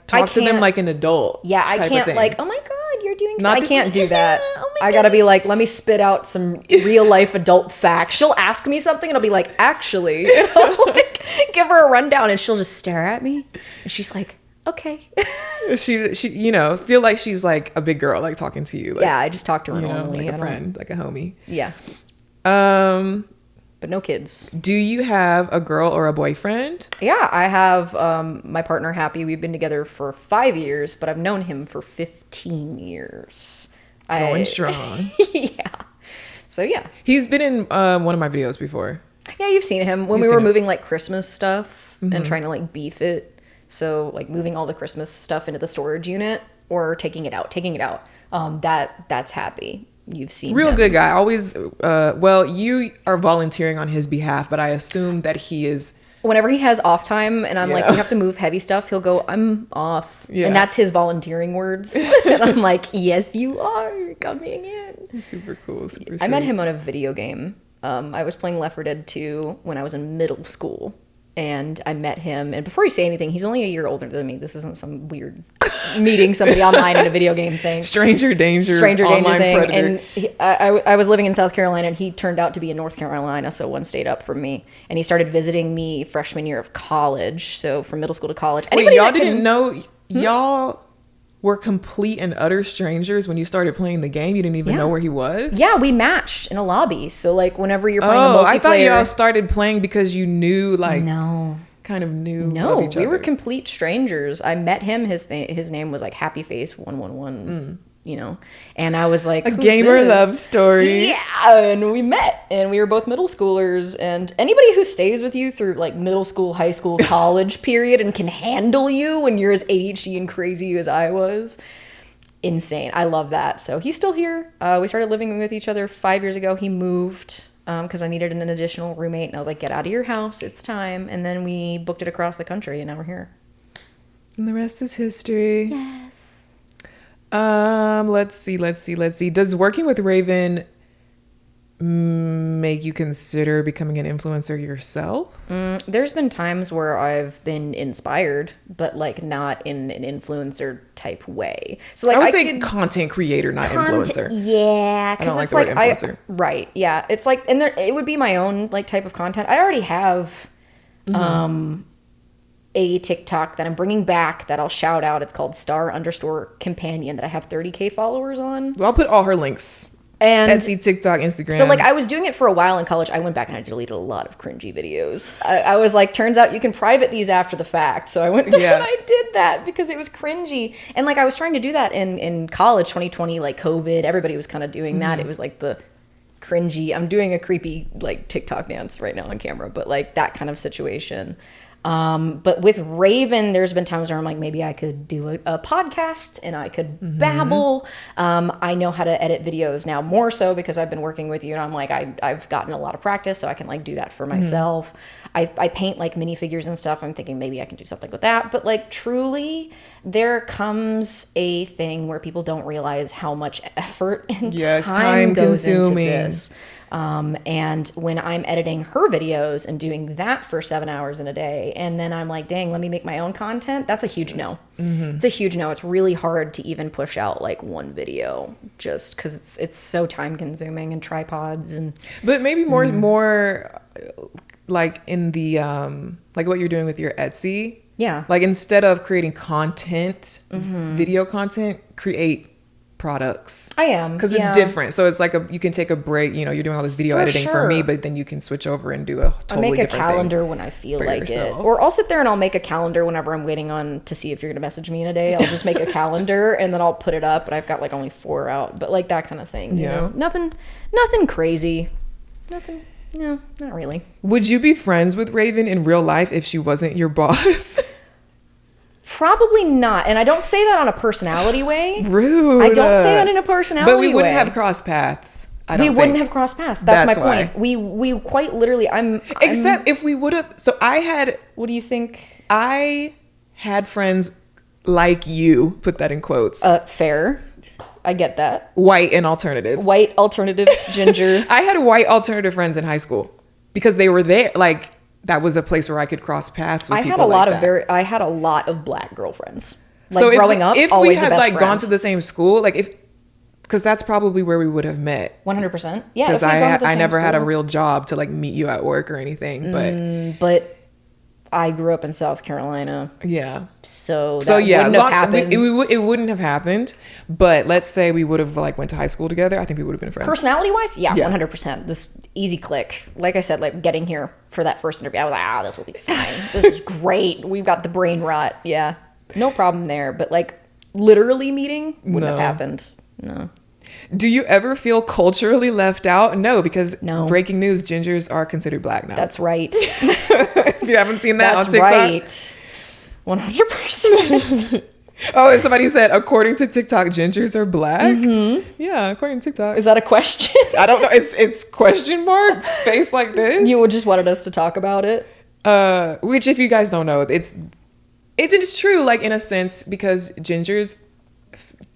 [SPEAKER 1] talk to them
[SPEAKER 2] can't-
[SPEAKER 1] like an adult.
[SPEAKER 2] Yeah, I
[SPEAKER 1] type of
[SPEAKER 2] can't
[SPEAKER 1] thing.
[SPEAKER 2] like, oh my God, you're doing
[SPEAKER 1] Not
[SPEAKER 2] I
[SPEAKER 1] that-
[SPEAKER 2] can't do that.
[SPEAKER 1] Oh my
[SPEAKER 2] I gotta be like, let me spit out some real life adult facts. She'll ask me something and I'll be like, actually, and I'll like give her a rundown and she'll just stare at me. And she's like, okay.
[SPEAKER 1] she feel like she's like a big girl, like talking to you. Like,
[SPEAKER 2] Yeah, I just talk to her normally.
[SPEAKER 1] like a friend, like a homie.
[SPEAKER 2] Yeah. But no kids.
[SPEAKER 1] Do you have a girl or a boyfriend?
[SPEAKER 2] Yeah, I have my partner Happy. We've been together for 5 years, but I've known him for 15 years.
[SPEAKER 1] Going strong.
[SPEAKER 2] Yeah. So yeah.
[SPEAKER 1] He's been in one of my videos before.
[SPEAKER 2] Yeah, you've seen him when
[SPEAKER 1] You've
[SPEAKER 2] we
[SPEAKER 1] seen
[SPEAKER 2] were
[SPEAKER 1] him.
[SPEAKER 2] moving like Christmas stuff and trying to like beef it. So like moving all the Christmas stuff into the storage unit or taking it out. That's Happy. You've seen
[SPEAKER 1] Real
[SPEAKER 2] him.
[SPEAKER 1] good guy. Always, you are volunteering on his behalf, but I assume that he is.
[SPEAKER 2] Whenever he has off time and I'm like,
[SPEAKER 1] Yeah.
[SPEAKER 2] we have to move heavy stuff, he'll go, I'm off.
[SPEAKER 1] Yeah.
[SPEAKER 2] And that's his volunteering words. And I'm like, yes, you are coming in.
[SPEAKER 1] Super cool. Super
[SPEAKER 2] I met
[SPEAKER 1] sweet.
[SPEAKER 2] him on a video game. I was playing Left 4 Dead 2 when I was in middle school. And I met him. And before you say anything, he's only a year older than me. This isn't some weird meeting somebody online in a video game thing.
[SPEAKER 1] Stranger danger
[SPEAKER 2] Stranger thing.
[SPEAKER 1] predator.
[SPEAKER 2] And I was living in South Carolina and he turned out to be in North Carolina, so one state up from me. And he started visiting me freshman year of college, so from middle school to college.
[SPEAKER 1] Wait,
[SPEAKER 2] Anybody
[SPEAKER 1] y'all
[SPEAKER 2] that
[SPEAKER 1] didn't
[SPEAKER 2] can-
[SPEAKER 1] know y'all were complete and utter strangers when you started playing the game? You didn't even
[SPEAKER 2] Yeah.
[SPEAKER 1] know where he was?
[SPEAKER 2] Yeah, we matched in a lobby. So like whenever you're playing a
[SPEAKER 1] Oh,
[SPEAKER 2] multiplayer.
[SPEAKER 1] I thought y'all started playing because you knew, like,
[SPEAKER 2] No.
[SPEAKER 1] kind of knew
[SPEAKER 2] No,
[SPEAKER 1] of each
[SPEAKER 2] we
[SPEAKER 1] other.
[SPEAKER 2] were complete strangers. I met him. His name was like Happy Face 111, you know, and I was like,
[SPEAKER 1] A
[SPEAKER 2] "Who's
[SPEAKER 1] gamer
[SPEAKER 2] this?"
[SPEAKER 1] love story.
[SPEAKER 2] Yeah, and we met, and we were both middle schoolers. And anybody who stays with you through like middle school, high school, college period, and can handle you when you're as ADHD and crazy as I was, insane. I love that. So he's still here. We started living with each other 5 years ago. He moved because I needed an additional roommate, and I was like, get out of your house, it's time. And then we booked it across the country, and now we're here.
[SPEAKER 1] And the rest is history.
[SPEAKER 2] Yes.
[SPEAKER 1] Let's see. Does working with Raven make you consider becoming an influencer yourself?
[SPEAKER 2] There's been times where I've been inspired, but like not in an influencer type way. So like
[SPEAKER 1] I would say
[SPEAKER 2] could-
[SPEAKER 1] content creator, not
[SPEAKER 2] Content-
[SPEAKER 1] influencer.
[SPEAKER 2] Yeah,
[SPEAKER 1] I
[SPEAKER 2] because
[SPEAKER 1] don't like
[SPEAKER 2] it's
[SPEAKER 1] the word
[SPEAKER 2] like
[SPEAKER 1] influencer.
[SPEAKER 2] right. Yeah, it's like, and there it would be my own like type of content. I already have a TikTok that I'm bringing back that I'll shout out. It's called star_companion that I have 30K followers on.
[SPEAKER 1] Well, I'll put all her links.
[SPEAKER 2] And
[SPEAKER 1] Etsy, TikTok, Instagram.
[SPEAKER 2] so like I was doing it for a while in college. I went back and I deleted a lot of cringy videos. I was like, turns out you can private these after the fact. So I went back
[SPEAKER 1] Yeah.
[SPEAKER 2] and I did that because it was cringy. And like I was trying to do that in college, 2020, like COVID. Everybody was kind of doing that. It was like the cringy. I'm doing a creepy like TikTok dance right now on camera, but like that kind of situation. But with Raven, there's been times where I'm like, maybe I could do a podcast and I could babble. I know how to edit videos now more so because I've been working with you, and I'm like, I've gotten a lot of practice, so I can like do that for myself. I paint like minifigures and stuff. I'm thinking maybe I can do something with that. But like truly, there comes a thing where people don't realize how much effort and
[SPEAKER 1] Yes,
[SPEAKER 2] time
[SPEAKER 1] time
[SPEAKER 2] goes into
[SPEAKER 1] consuming.
[SPEAKER 2] this. And when I'm editing her videos and doing that for 7 hours in a day, and then I'm like, dang, let me make my own content. That's a huge no. It's a huge no. It's really hard to even push out like one video just because it's so time consuming and tripods and
[SPEAKER 1] But maybe more like in the like what you're doing with your Etsy.
[SPEAKER 2] yeah.
[SPEAKER 1] Like instead of creating content, video content, create products.
[SPEAKER 2] I am
[SPEAKER 1] Because it's different. So it's like you can take a break. You know, you're doing all this video
[SPEAKER 2] For
[SPEAKER 1] editing for me,
[SPEAKER 2] sure.
[SPEAKER 1] but then you can switch over and do a totally
[SPEAKER 2] I make a
[SPEAKER 1] different
[SPEAKER 2] calendar when I feel
[SPEAKER 1] for
[SPEAKER 2] like
[SPEAKER 1] yourself.
[SPEAKER 2] it. Or I'll sit there and I'll make a calendar whenever I'm waiting on to see if you're going to message me in a day. I'll just make a calendar and then I'll put it up, but I've got like only 4 out. But like that kind of thing, you
[SPEAKER 1] Yeah.
[SPEAKER 2] know? Nothing crazy. Nothing. No, not really.
[SPEAKER 1] thing. Would you be friends with Raven in real life if she wasn't your boss?
[SPEAKER 2] Probably not. And I don't say that on a personality way.
[SPEAKER 1] Rude.
[SPEAKER 2] I don't say that in a personality
[SPEAKER 1] But we wouldn't
[SPEAKER 2] way.
[SPEAKER 1] have crossed paths.
[SPEAKER 2] We wouldn't have crossed paths. That's my point.
[SPEAKER 1] Why.
[SPEAKER 2] We quite literally.
[SPEAKER 1] Except if we would have. So I had.
[SPEAKER 2] What do you think?
[SPEAKER 1] I had friends like you. Put that in quotes.
[SPEAKER 2] Fair. I get that.
[SPEAKER 1] White and alternative.
[SPEAKER 2] White alternative ginger.
[SPEAKER 1] I had white alternative friends in high school because they were there. Like that was a place where I could cross paths with people.
[SPEAKER 2] I had a lot of black girlfriends. Like
[SPEAKER 1] so
[SPEAKER 2] growing up,
[SPEAKER 1] if
[SPEAKER 2] always
[SPEAKER 1] we had
[SPEAKER 2] a best
[SPEAKER 1] like
[SPEAKER 2] friend.
[SPEAKER 1] gone to the same school, like because that's probably where we would have met.
[SPEAKER 2] 100%. Yeah.
[SPEAKER 1] Because I never had a real job to like meet you at work or anything.
[SPEAKER 2] But I grew up in South Carolina.
[SPEAKER 1] Yeah.
[SPEAKER 2] So wouldn't have happened.
[SPEAKER 1] It wouldn't have happened. But let's say we would have like went to high school together. I think we would have been friends.
[SPEAKER 2] Personality wise, yeah, 100%. This easy click. Like I said, like getting here for that first interview, I was like, this will be fine. This is great. We've got the brain rot. Yeah. No problem there. But like literally meeting wouldn't have happened. No.
[SPEAKER 1] Do you ever feel culturally left out? No, because breaking news, gingers are considered black now.
[SPEAKER 2] That's right.
[SPEAKER 1] If you haven't seen that on TikTok.
[SPEAKER 2] That's right. 100%.
[SPEAKER 1] Oh, and somebody said, according to TikTok, gingers are black? Mm-hmm. Yeah, according to TikTok.
[SPEAKER 2] Is that a question?
[SPEAKER 1] I don't know. It's question mark, space like this.
[SPEAKER 2] You just wanted us to talk about it?
[SPEAKER 1] Which, if you guys don't know, it's true, like, in a sense, because gingers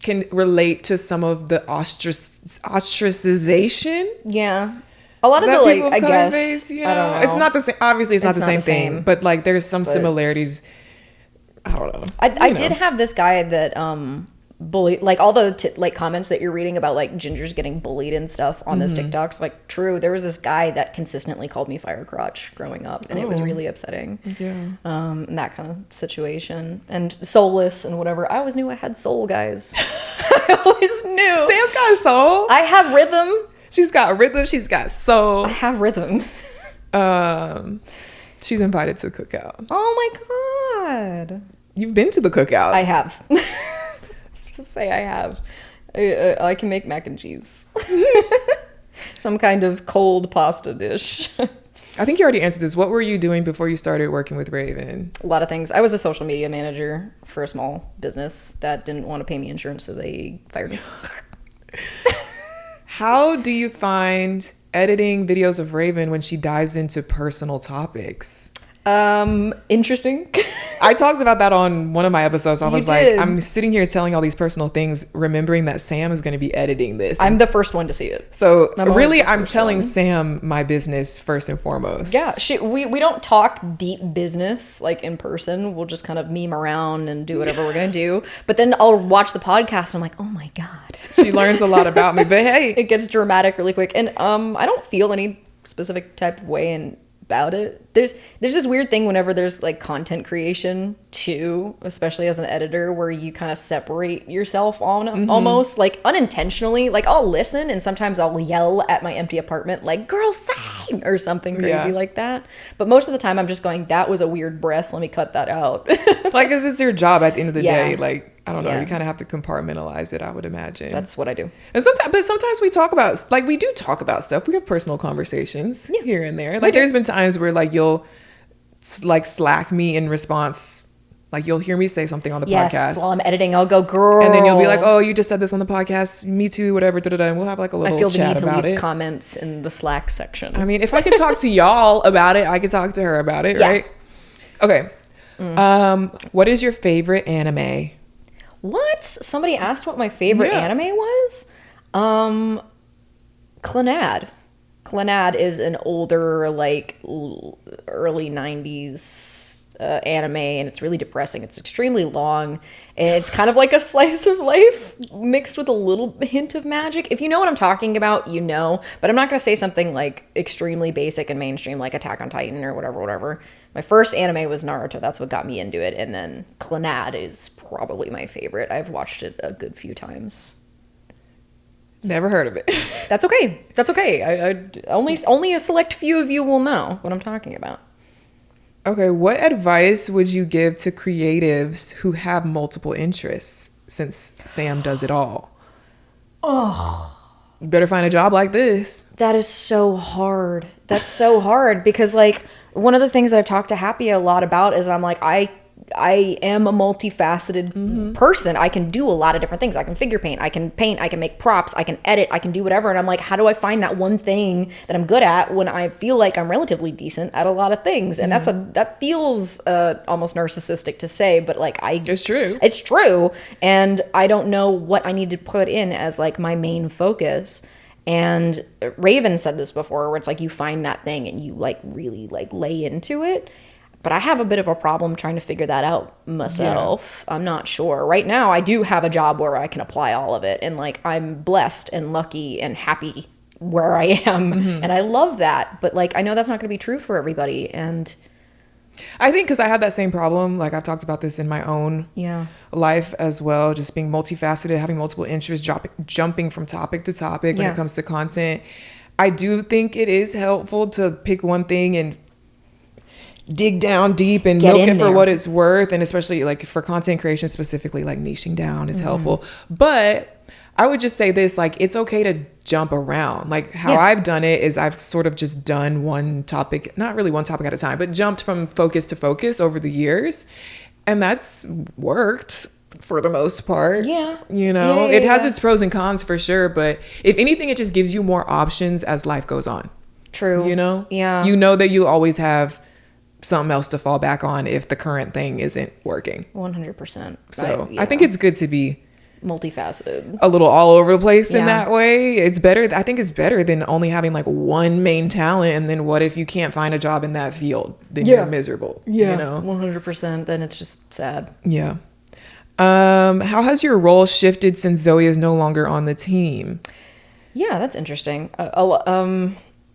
[SPEAKER 1] can relate to some of the ostracization.
[SPEAKER 2] Yeah. A lot of the, like, I guess,
[SPEAKER 1] face,
[SPEAKER 2] I don't know.
[SPEAKER 1] It's not the same. Obviously, it's not the same thing. But, like, there's some similarities. I don't know.
[SPEAKER 2] I did have this guy that bullied, like, all the like comments that you're reading about, like, gingers getting bullied and stuff on those TikToks. Like, true. There was this guy that consistently called me fire crotch growing up. And it was really upsetting. Yeah. And that kind of situation. And soulless and whatever. I always knew I had soul, guys. I always knew.
[SPEAKER 1] Sam's got a soul.
[SPEAKER 2] I have rhythm.
[SPEAKER 1] She's got rhythm. She's got soul.
[SPEAKER 2] I have rhythm.
[SPEAKER 1] She's invited to the cookout.
[SPEAKER 2] Oh my God.
[SPEAKER 1] You've been to the cookout.
[SPEAKER 2] I have. Just say I have. I can make mac and cheese. Some kind of cold pasta dish.
[SPEAKER 1] I think you already answered this. What were you doing before you started working with Raven?
[SPEAKER 2] A lot of things. I was a social media manager for a small business that didn't want to pay me insurance, so they fired me.
[SPEAKER 1] How do you find editing videos of Raven when she dives into personal topics?
[SPEAKER 2] Interesting.
[SPEAKER 1] I talked about that on one of my episodes. I was like, I'm sitting here telling all these personal things, remembering that Sam is going to be editing this.
[SPEAKER 2] I'm the first one to see it.
[SPEAKER 1] So really, I'm telling Sam my business first and foremost.
[SPEAKER 2] Yeah, we don't talk deep business like in person. We'll just kind of meme around and do whatever we're going to do. But then I'll watch the podcast and I'm like, oh my God.
[SPEAKER 1] She learns a lot about me, but hey.
[SPEAKER 2] It gets dramatic really quick. And I don't feel any specific type of way about it. There's this weird thing whenever there's like content creation too, especially as an editor, where you kind of separate yourself on almost like unintentionally. Like I'll listen and sometimes I'll yell at my empty apartment like, girl, sing, or something crazy like that. But most of the time I'm just going, that was a weird breath, let me cut that out.
[SPEAKER 1] Like, 'cause it's your job at the end of the day. Like, I don't know. You kind of have to compartmentalize it, I would imagine.
[SPEAKER 2] That's what I do.
[SPEAKER 1] And sometimes we talk about, like, we do talk about stuff. We have personal conversations here and there. Like, there's been times where, like, you'll, like, slack me in response. Like, you'll hear me say something on the podcast.
[SPEAKER 2] Yes, while I'm editing, I'll go, girl.
[SPEAKER 1] And then you'll be like, oh, you just said this on the podcast. Me too, whatever. And we'll have, like, a little chat about it.
[SPEAKER 2] I feel the need to leave comments in the Slack section.
[SPEAKER 1] I mean, if I can talk to y'all about it, I can talk to her about it, right? Okay. What is your favorite anime?
[SPEAKER 2] What? Somebody asked what my favorite anime was? Clannad. Clannad is an older, like, early 90s anime, and it's really depressing. It's extremely long, and it's kind of like a slice of life mixed with a little hint of magic. If you know what I'm talking about, you know. But I'm not going to say something, like, extremely basic and mainstream, like Attack on Titan or whatever. My first anime was Naruto. That's what got me into it. And then Clannad is probably my favorite. I've watched it a good few times.
[SPEAKER 1] Never heard of it.
[SPEAKER 2] That's okay. That's okay. I only a select few of you will know what I'm talking about.
[SPEAKER 1] Okay, what advice would you give to creatives who have multiple interests, since Sam does it all?
[SPEAKER 2] Oh.
[SPEAKER 1] You better find a job like this.
[SPEAKER 2] That is so hard. That's so hard because, like, one of the things that I've talked to Happy a lot about is I'm like, I I am a multifaceted person. I can do a lot of different things. I can figure paint, I can make props, I can edit, I can do whatever. And I'm like, how do I find that one thing that I'm good at when I feel like I'm relatively decent at a lot of things? And that feels almost narcissistic to say, but like
[SPEAKER 1] it's true.
[SPEAKER 2] It's true. And I don't know what I need to put in as like my main focus. And Raven said this before, where it's like you find that thing and you like really like lay into it. But I have a bit of a problem trying to figure that out myself. I'm not sure. Right now, I do have a job where I can apply all of it. And like I'm blessed and lucky and happy where I am. And I love that. But like I know that's not going to be true for everybody. And
[SPEAKER 1] I think because I had that same problem, like I've talked about this in my own life as well, just being multifaceted, having multiple interests, jumping from topic to topic when it comes to content. I do think it is helpful to pick one thing and dig down deep and milk it for what it's worth. And especially like for content creation specifically, like niching down is helpful. But I would just say this, like, it's okay to jump around. Like how I've done it is I've sort of just done one topic, not really one topic at a time, but jumped from focus to focus over the years. And that's worked for the most part.
[SPEAKER 2] Yeah.
[SPEAKER 1] You know, it has its pros and cons for sure. But if anything, it just gives you more options as life goes on.
[SPEAKER 2] True.
[SPEAKER 1] You know?
[SPEAKER 2] Yeah.
[SPEAKER 1] You know that you always have something else to fall back on if the current thing isn't working.
[SPEAKER 2] 100%.
[SPEAKER 1] So I think it's good to be
[SPEAKER 2] multifaceted,
[SPEAKER 1] a little all over the place in that way. It's better. I think it's better than only having like one main talent. And then what if you can't find a job in that field? Then you're miserable.
[SPEAKER 2] Yeah.
[SPEAKER 1] You know?
[SPEAKER 2] 100%. Then it's just sad.
[SPEAKER 1] Yeah. How has your role shifted since Zoe is no longer on the team?
[SPEAKER 2] Yeah, that's interesting.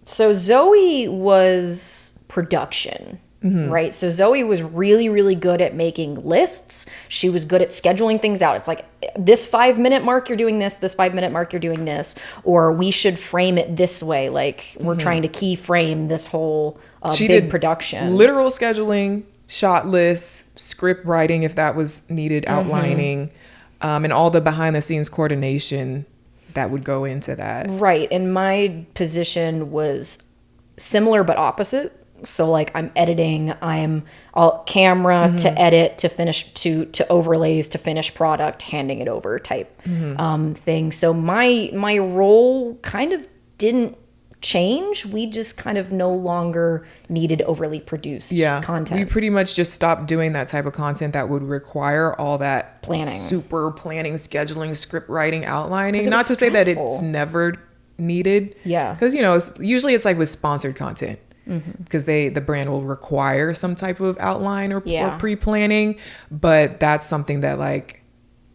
[SPEAKER 2] So Zoe was production. Right. So Zoe was really, really good at making lists. She was good at scheduling things out. It's like this 5-minute mark, you're doing this 5-minute mark, you're doing this, or we should frame it this way. Like we're trying to keyframe this whole big production.
[SPEAKER 1] Literal scheduling, shot lists, script writing, if that was needed, outlining, and all the behind the scenes coordination that would go into that. Right.
[SPEAKER 2] And my position was similar, but opposite. So like I'm editing, I'm all camera to edit, to finish, to overlays, to finish product, handing it over type thing. So my role kind of didn't change. We just kind of no longer needed overly produced content.
[SPEAKER 1] We pretty much just stopped doing that type of content that would require all that
[SPEAKER 2] super
[SPEAKER 1] planning, scheduling, script writing, outlining. Not to say that it's never needed.
[SPEAKER 2] Yeah.
[SPEAKER 1] Because, you know, usually it's like with sponsored content. Because the brand will require some type of outline or pre-planning. But that's something that like,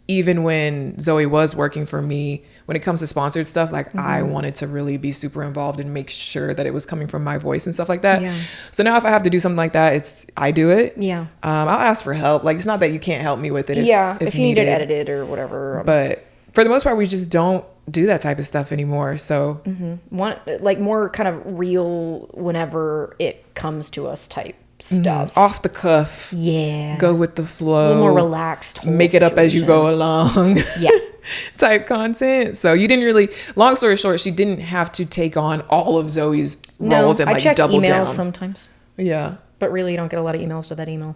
[SPEAKER 1] even when Zoe was working for me, when it comes to sponsored stuff, like I wanted to really be super involved and make sure that it was coming from my voice and stuff like that. Yeah. So now if I have to do something like that, I do it.
[SPEAKER 2] Yeah.
[SPEAKER 1] I'll ask for help. Like it's not that you can't help me with it.
[SPEAKER 2] If you need it edited or whatever.
[SPEAKER 1] But for the most part, we just don't do that type of stuff anymore. So
[SPEAKER 2] one like more kind of real whenever it comes to us type stuff.
[SPEAKER 1] Off the cuff.
[SPEAKER 2] Yeah.
[SPEAKER 1] Go with the flow.
[SPEAKER 2] A little more relaxed.
[SPEAKER 1] Make it up as you go along.
[SPEAKER 2] Yeah.
[SPEAKER 1] Type content. So you didn't really, long story short, she didn't have to take on all of Zoe's roles and like double down.
[SPEAKER 2] I check emails sometimes.
[SPEAKER 1] Yeah.
[SPEAKER 2] But really you don't get a lot of emails to that email.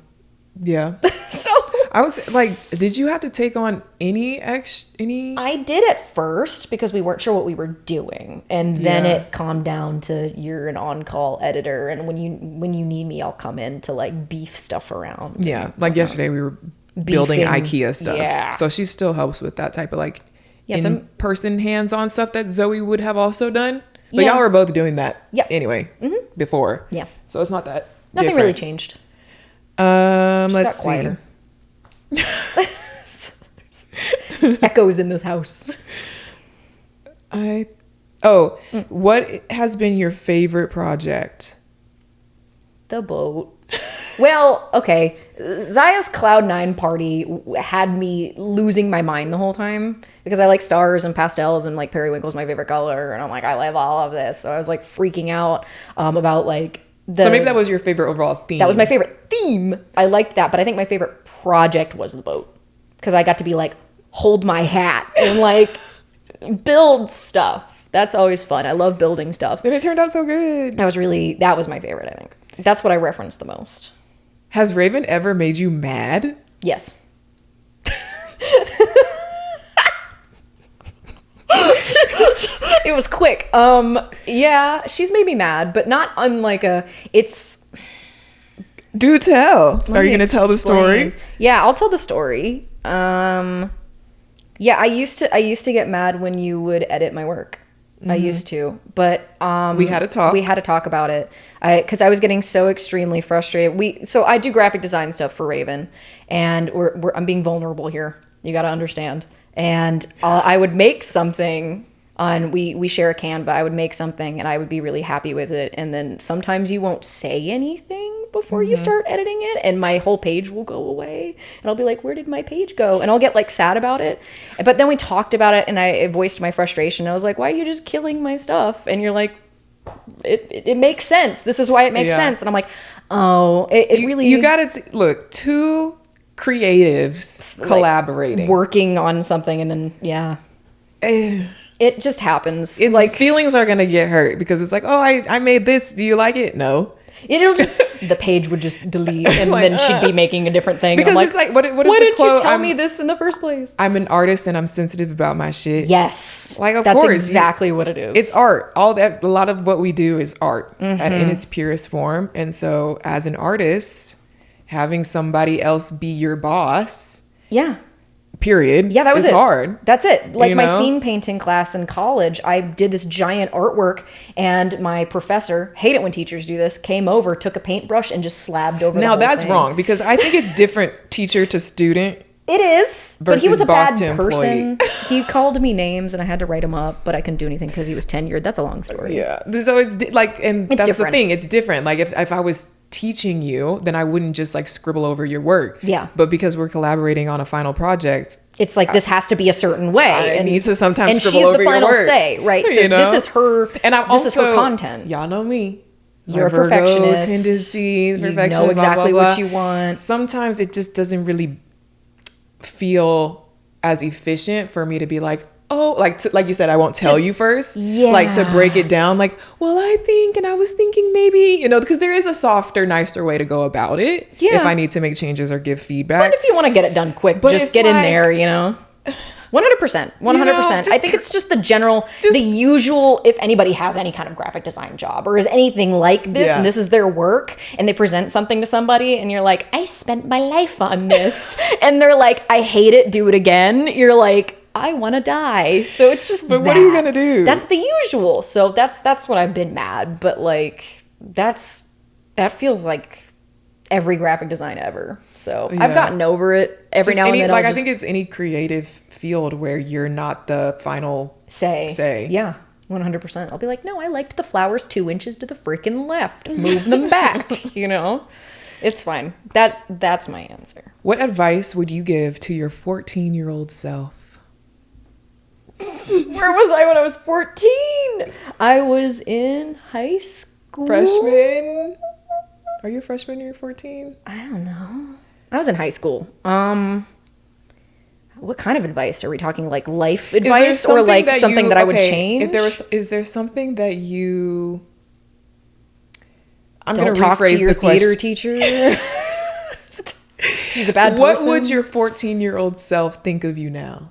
[SPEAKER 1] Yeah.
[SPEAKER 2] So
[SPEAKER 1] I would say, like, did you have to take on any?
[SPEAKER 2] I did at first because we weren't sure what we were doing, and then it calmed down to you're an on-call editor, and when you need me, I'll come in to like beef stuff around.
[SPEAKER 1] Yeah, like yesterday we were building IKEA stuff.
[SPEAKER 2] Yeah.
[SPEAKER 1] So she still helps with that type of like in-person hands-on stuff that Zoe would have also done. But y'all were both doing that anyway before.
[SPEAKER 2] Yeah.
[SPEAKER 1] So it's not that
[SPEAKER 2] nothing really changed.
[SPEAKER 1] Let's see.
[SPEAKER 2] Echoes in this house.
[SPEAKER 1] What has been your favorite project?
[SPEAKER 2] The boat. Well, okay. Zaya's Cloud9 party had me losing my mind the whole time because I like stars and pastels and like periwinkle's my favorite color. And I'm like, I love all of this. So I was like freaking out about like
[SPEAKER 1] so maybe that was your favorite overall theme.
[SPEAKER 2] That was my favorite theme. I liked that. But I think my favorite project was the boat because I got to be like, hold my hat and like build stuff. That's always fun. I love building stuff.
[SPEAKER 1] And it turned out so good.
[SPEAKER 2] That was my favorite, I think. That's what I referenced the most.
[SPEAKER 1] Has Raven ever made you mad?
[SPEAKER 2] Yes. It was quick. Yeah, she's made me mad, but not unlike it's.
[SPEAKER 1] Do tell.
[SPEAKER 2] Let
[SPEAKER 1] Are you
[SPEAKER 2] me
[SPEAKER 1] going to tell the story?
[SPEAKER 2] explain. Yeah, I'll tell the story. Yeah, I used to get mad when you would edit my work. I used to, but
[SPEAKER 1] We had a talk.
[SPEAKER 2] We had to talk about it because I was getting so extremely frustrated. So I do graphic design stuff for Raven, and I'm being vulnerable here. You got to understand. And I would make something on we share a Canva. I would make something, and I would be really happy with it. And then sometimes you won't say anything before you start editing it, and my whole page will go away, and I'll be like, where did my page go? And I'll get like sad about it. But then we talked about it, and I voiced my frustration. I was like, why are you just killing my stuff? And you're like, it makes sense. This is why it makes sense. And I'm like, oh, it really,
[SPEAKER 1] you gotta look, two creatives collaborating,
[SPEAKER 2] working on something, and then it just happens.
[SPEAKER 1] It's
[SPEAKER 2] like
[SPEAKER 1] feelings are gonna get hurt because it's like, oh, I made this, do you like it? No.
[SPEAKER 2] It'll just the page would just delete, and like, then she'd be making a different thing.
[SPEAKER 1] Because
[SPEAKER 2] I'm like,
[SPEAKER 1] it's like, what is
[SPEAKER 2] why
[SPEAKER 1] the
[SPEAKER 2] didn't
[SPEAKER 1] quote?
[SPEAKER 2] you tell me this in the first place?
[SPEAKER 1] I'm an artist and I'm sensitive about my shit.
[SPEAKER 2] Yes,
[SPEAKER 1] like of
[SPEAKER 2] that's
[SPEAKER 1] course,
[SPEAKER 2] exactly what it is.
[SPEAKER 1] It's art. All that, a lot of what we do is art in its purest form. And so, as an artist, having somebody else be your boss, period.
[SPEAKER 2] Yeah, that was
[SPEAKER 1] is
[SPEAKER 2] it.
[SPEAKER 1] hard.
[SPEAKER 2] That's it. Like my
[SPEAKER 1] know?
[SPEAKER 2] scene painting class in college, I did this giant artwork, and my professor, hate it when teachers do this, came over, took a paintbrush, and just slabbed over.
[SPEAKER 1] Now
[SPEAKER 2] the whole
[SPEAKER 1] that's
[SPEAKER 2] thing.
[SPEAKER 1] wrong because I think it's different teacher to student.
[SPEAKER 2] It is, but he
[SPEAKER 1] versus
[SPEAKER 2] was a
[SPEAKER 1] boss
[SPEAKER 2] bad
[SPEAKER 1] to
[SPEAKER 2] person. He called me names, and I had to write him up, but I couldn't do anything because he was tenured. That's a long story.
[SPEAKER 1] Yeah. So it's like, and
[SPEAKER 2] It's
[SPEAKER 1] that's
[SPEAKER 2] different.
[SPEAKER 1] the thing. It's different. Like if I was teaching you, then I wouldn't just like scribble over your work.
[SPEAKER 2] Yeah.
[SPEAKER 1] But because we're collaborating on a final project,
[SPEAKER 2] It's like this has to be a certain way.
[SPEAKER 1] I need to sometimes
[SPEAKER 2] and
[SPEAKER 1] scribble
[SPEAKER 2] she's
[SPEAKER 1] over
[SPEAKER 2] the
[SPEAKER 1] your
[SPEAKER 2] final
[SPEAKER 1] work,
[SPEAKER 2] say, right? So
[SPEAKER 1] you know?
[SPEAKER 2] this is her.
[SPEAKER 1] And I'm
[SPEAKER 2] this is her
[SPEAKER 1] also,
[SPEAKER 2] content.
[SPEAKER 1] Y'all know me.
[SPEAKER 2] You're a
[SPEAKER 1] Virgo
[SPEAKER 2] perfectionist.
[SPEAKER 1] tendencies,
[SPEAKER 2] You
[SPEAKER 1] perfectionist,
[SPEAKER 2] know exactly
[SPEAKER 1] blah, blah,
[SPEAKER 2] what
[SPEAKER 1] blah.
[SPEAKER 2] you want.
[SPEAKER 1] Sometimes it just doesn't really feel as efficient for me to be like, oh, like you said, I won't tell you first.
[SPEAKER 2] Yeah.
[SPEAKER 1] Like to break it down, like, well, I think, and I was thinking maybe, because there is a softer, nicer way to go about it.
[SPEAKER 2] Yeah.
[SPEAKER 1] If I need to make changes or give feedback.
[SPEAKER 2] But if you want to get it done quick,
[SPEAKER 1] But
[SPEAKER 2] just
[SPEAKER 1] it's
[SPEAKER 2] get in
[SPEAKER 1] like-
[SPEAKER 2] there, 100%. 100%. I think it's just the general, the usual, if anybody has any kind of graphic design job or is anything like this, and this is their work, and they present something to somebody, and you're like, I spent my life on this. And they're like, I hate it, do it again. You're like, I want to die. So it's just
[SPEAKER 1] But what are you gonna do?
[SPEAKER 2] That's the usual. So that's what I've been mad. But like, that feels like every graphic design ever. So I've gotten over it. Every
[SPEAKER 1] Just
[SPEAKER 2] now and then
[SPEAKER 1] I think it's any creative field where you're not the final say.
[SPEAKER 2] Yeah, 100%. I'll be like, no, I liked the flowers 2 inches to the freaking left. Move them back. It's fine. That's my answer.
[SPEAKER 1] What advice would you give to your 14-year-old self?
[SPEAKER 2] Where was I when I was 14? I was in high school.
[SPEAKER 1] Freshman? Are you a freshman when you're 14?
[SPEAKER 2] I don't know. I was in high school. What kind of advice are we talking? Like life advice or like something that I would change?
[SPEAKER 1] Is there something that you? I'm
[SPEAKER 2] Don't
[SPEAKER 1] going to
[SPEAKER 2] talk to
[SPEAKER 1] rephrase
[SPEAKER 2] your
[SPEAKER 1] the
[SPEAKER 2] theater
[SPEAKER 1] question.
[SPEAKER 2] teacher. He's a bad
[SPEAKER 1] What
[SPEAKER 2] person.
[SPEAKER 1] would your 14-year-old self think of you now?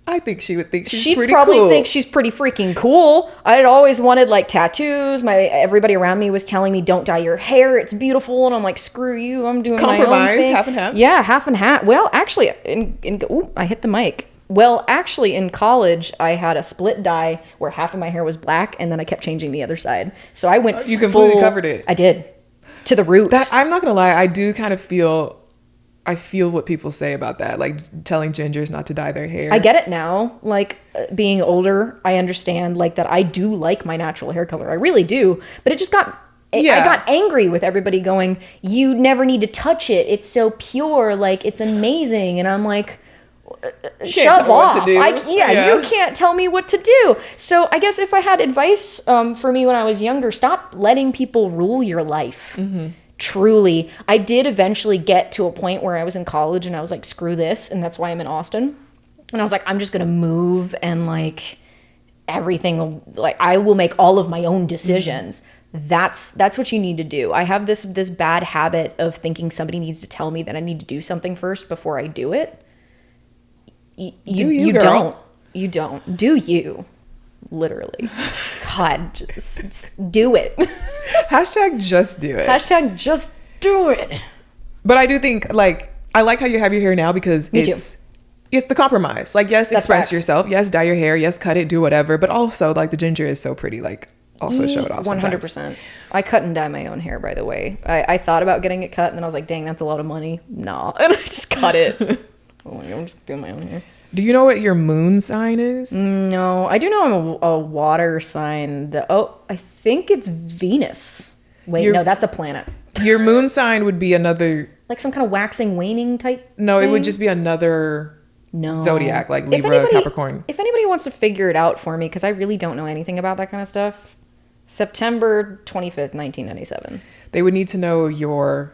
[SPEAKER 1] I think she would think she'd pretty
[SPEAKER 2] probably
[SPEAKER 1] cool.
[SPEAKER 2] think she's pretty freaking cool. I'd always wanted like tattoos. Everybody around me was telling me, "Don't dye your hair; it's beautiful." And I'm like, "Screw you! I'm doing my own
[SPEAKER 1] Compromise,
[SPEAKER 2] thing."
[SPEAKER 1] half and half.
[SPEAKER 2] Yeah, half and half. Well, actually, I hit the mic. Well, actually, in college, I had a split dye where half of my hair was black, and then I kept changing the other side. So I went.
[SPEAKER 1] You completely covered it.
[SPEAKER 2] I did to the roots.
[SPEAKER 1] I'm not gonna lie. I do kind of feel. I feel what people say about that, like telling gingers not to dye their hair.
[SPEAKER 2] I get it now. Like being older, I understand like that I do like my natural hair color. I really do. But it just got I got angry with everybody going, "You never need to touch it. It's so pure. Like it's amazing." And I'm like, shove off. You can't tell me what to do. So I guess if I had advice for me when I was younger, stop letting people rule your life. Mm-hmm. Truly, I did eventually get to a point where I was in college and I was like, screw this. And that's why I'm in Austin. And I was like, I'm just going to move and like everything, like I will make all of my own decisions. That's what you need to do. I have this bad habit of thinking somebody needs to tell me that I need to do something first before I do it. You don't. You don't. Do you? Literally. God, just do it.
[SPEAKER 1] Hashtag just do it.
[SPEAKER 2] Hashtag just do it.
[SPEAKER 1] But I do think, like, I like how you have your hair now because it's the compromise. Like, yes,
[SPEAKER 2] That's
[SPEAKER 1] express
[SPEAKER 2] facts.
[SPEAKER 1] yourself. Yes, dye your hair. Yes, cut it, do whatever. But also, like, the ginger is so pretty. Like, also show it off
[SPEAKER 2] 100%. I cut and dye my own hair, by the way. I thought about getting it cut, and then I was like, dang, that's a lot of money. Nah. And I just cut it. Oh my God, I'm just doing my own hair.
[SPEAKER 1] Do you know what your moon sign is?
[SPEAKER 2] No, I do know I'm a water sign. I think it's Venus. Wait, no, that's a planet.
[SPEAKER 1] Your moon sign would be another...
[SPEAKER 2] Like some kind of waxing, waning type
[SPEAKER 1] No,
[SPEAKER 2] thing?
[SPEAKER 1] it would just be another zodiac, like Libra, Capricorn.
[SPEAKER 2] If anybody wants to figure it out for me, because I really don't know anything about that kind of stuff, September 25th, 1997.
[SPEAKER 1] They would need to know your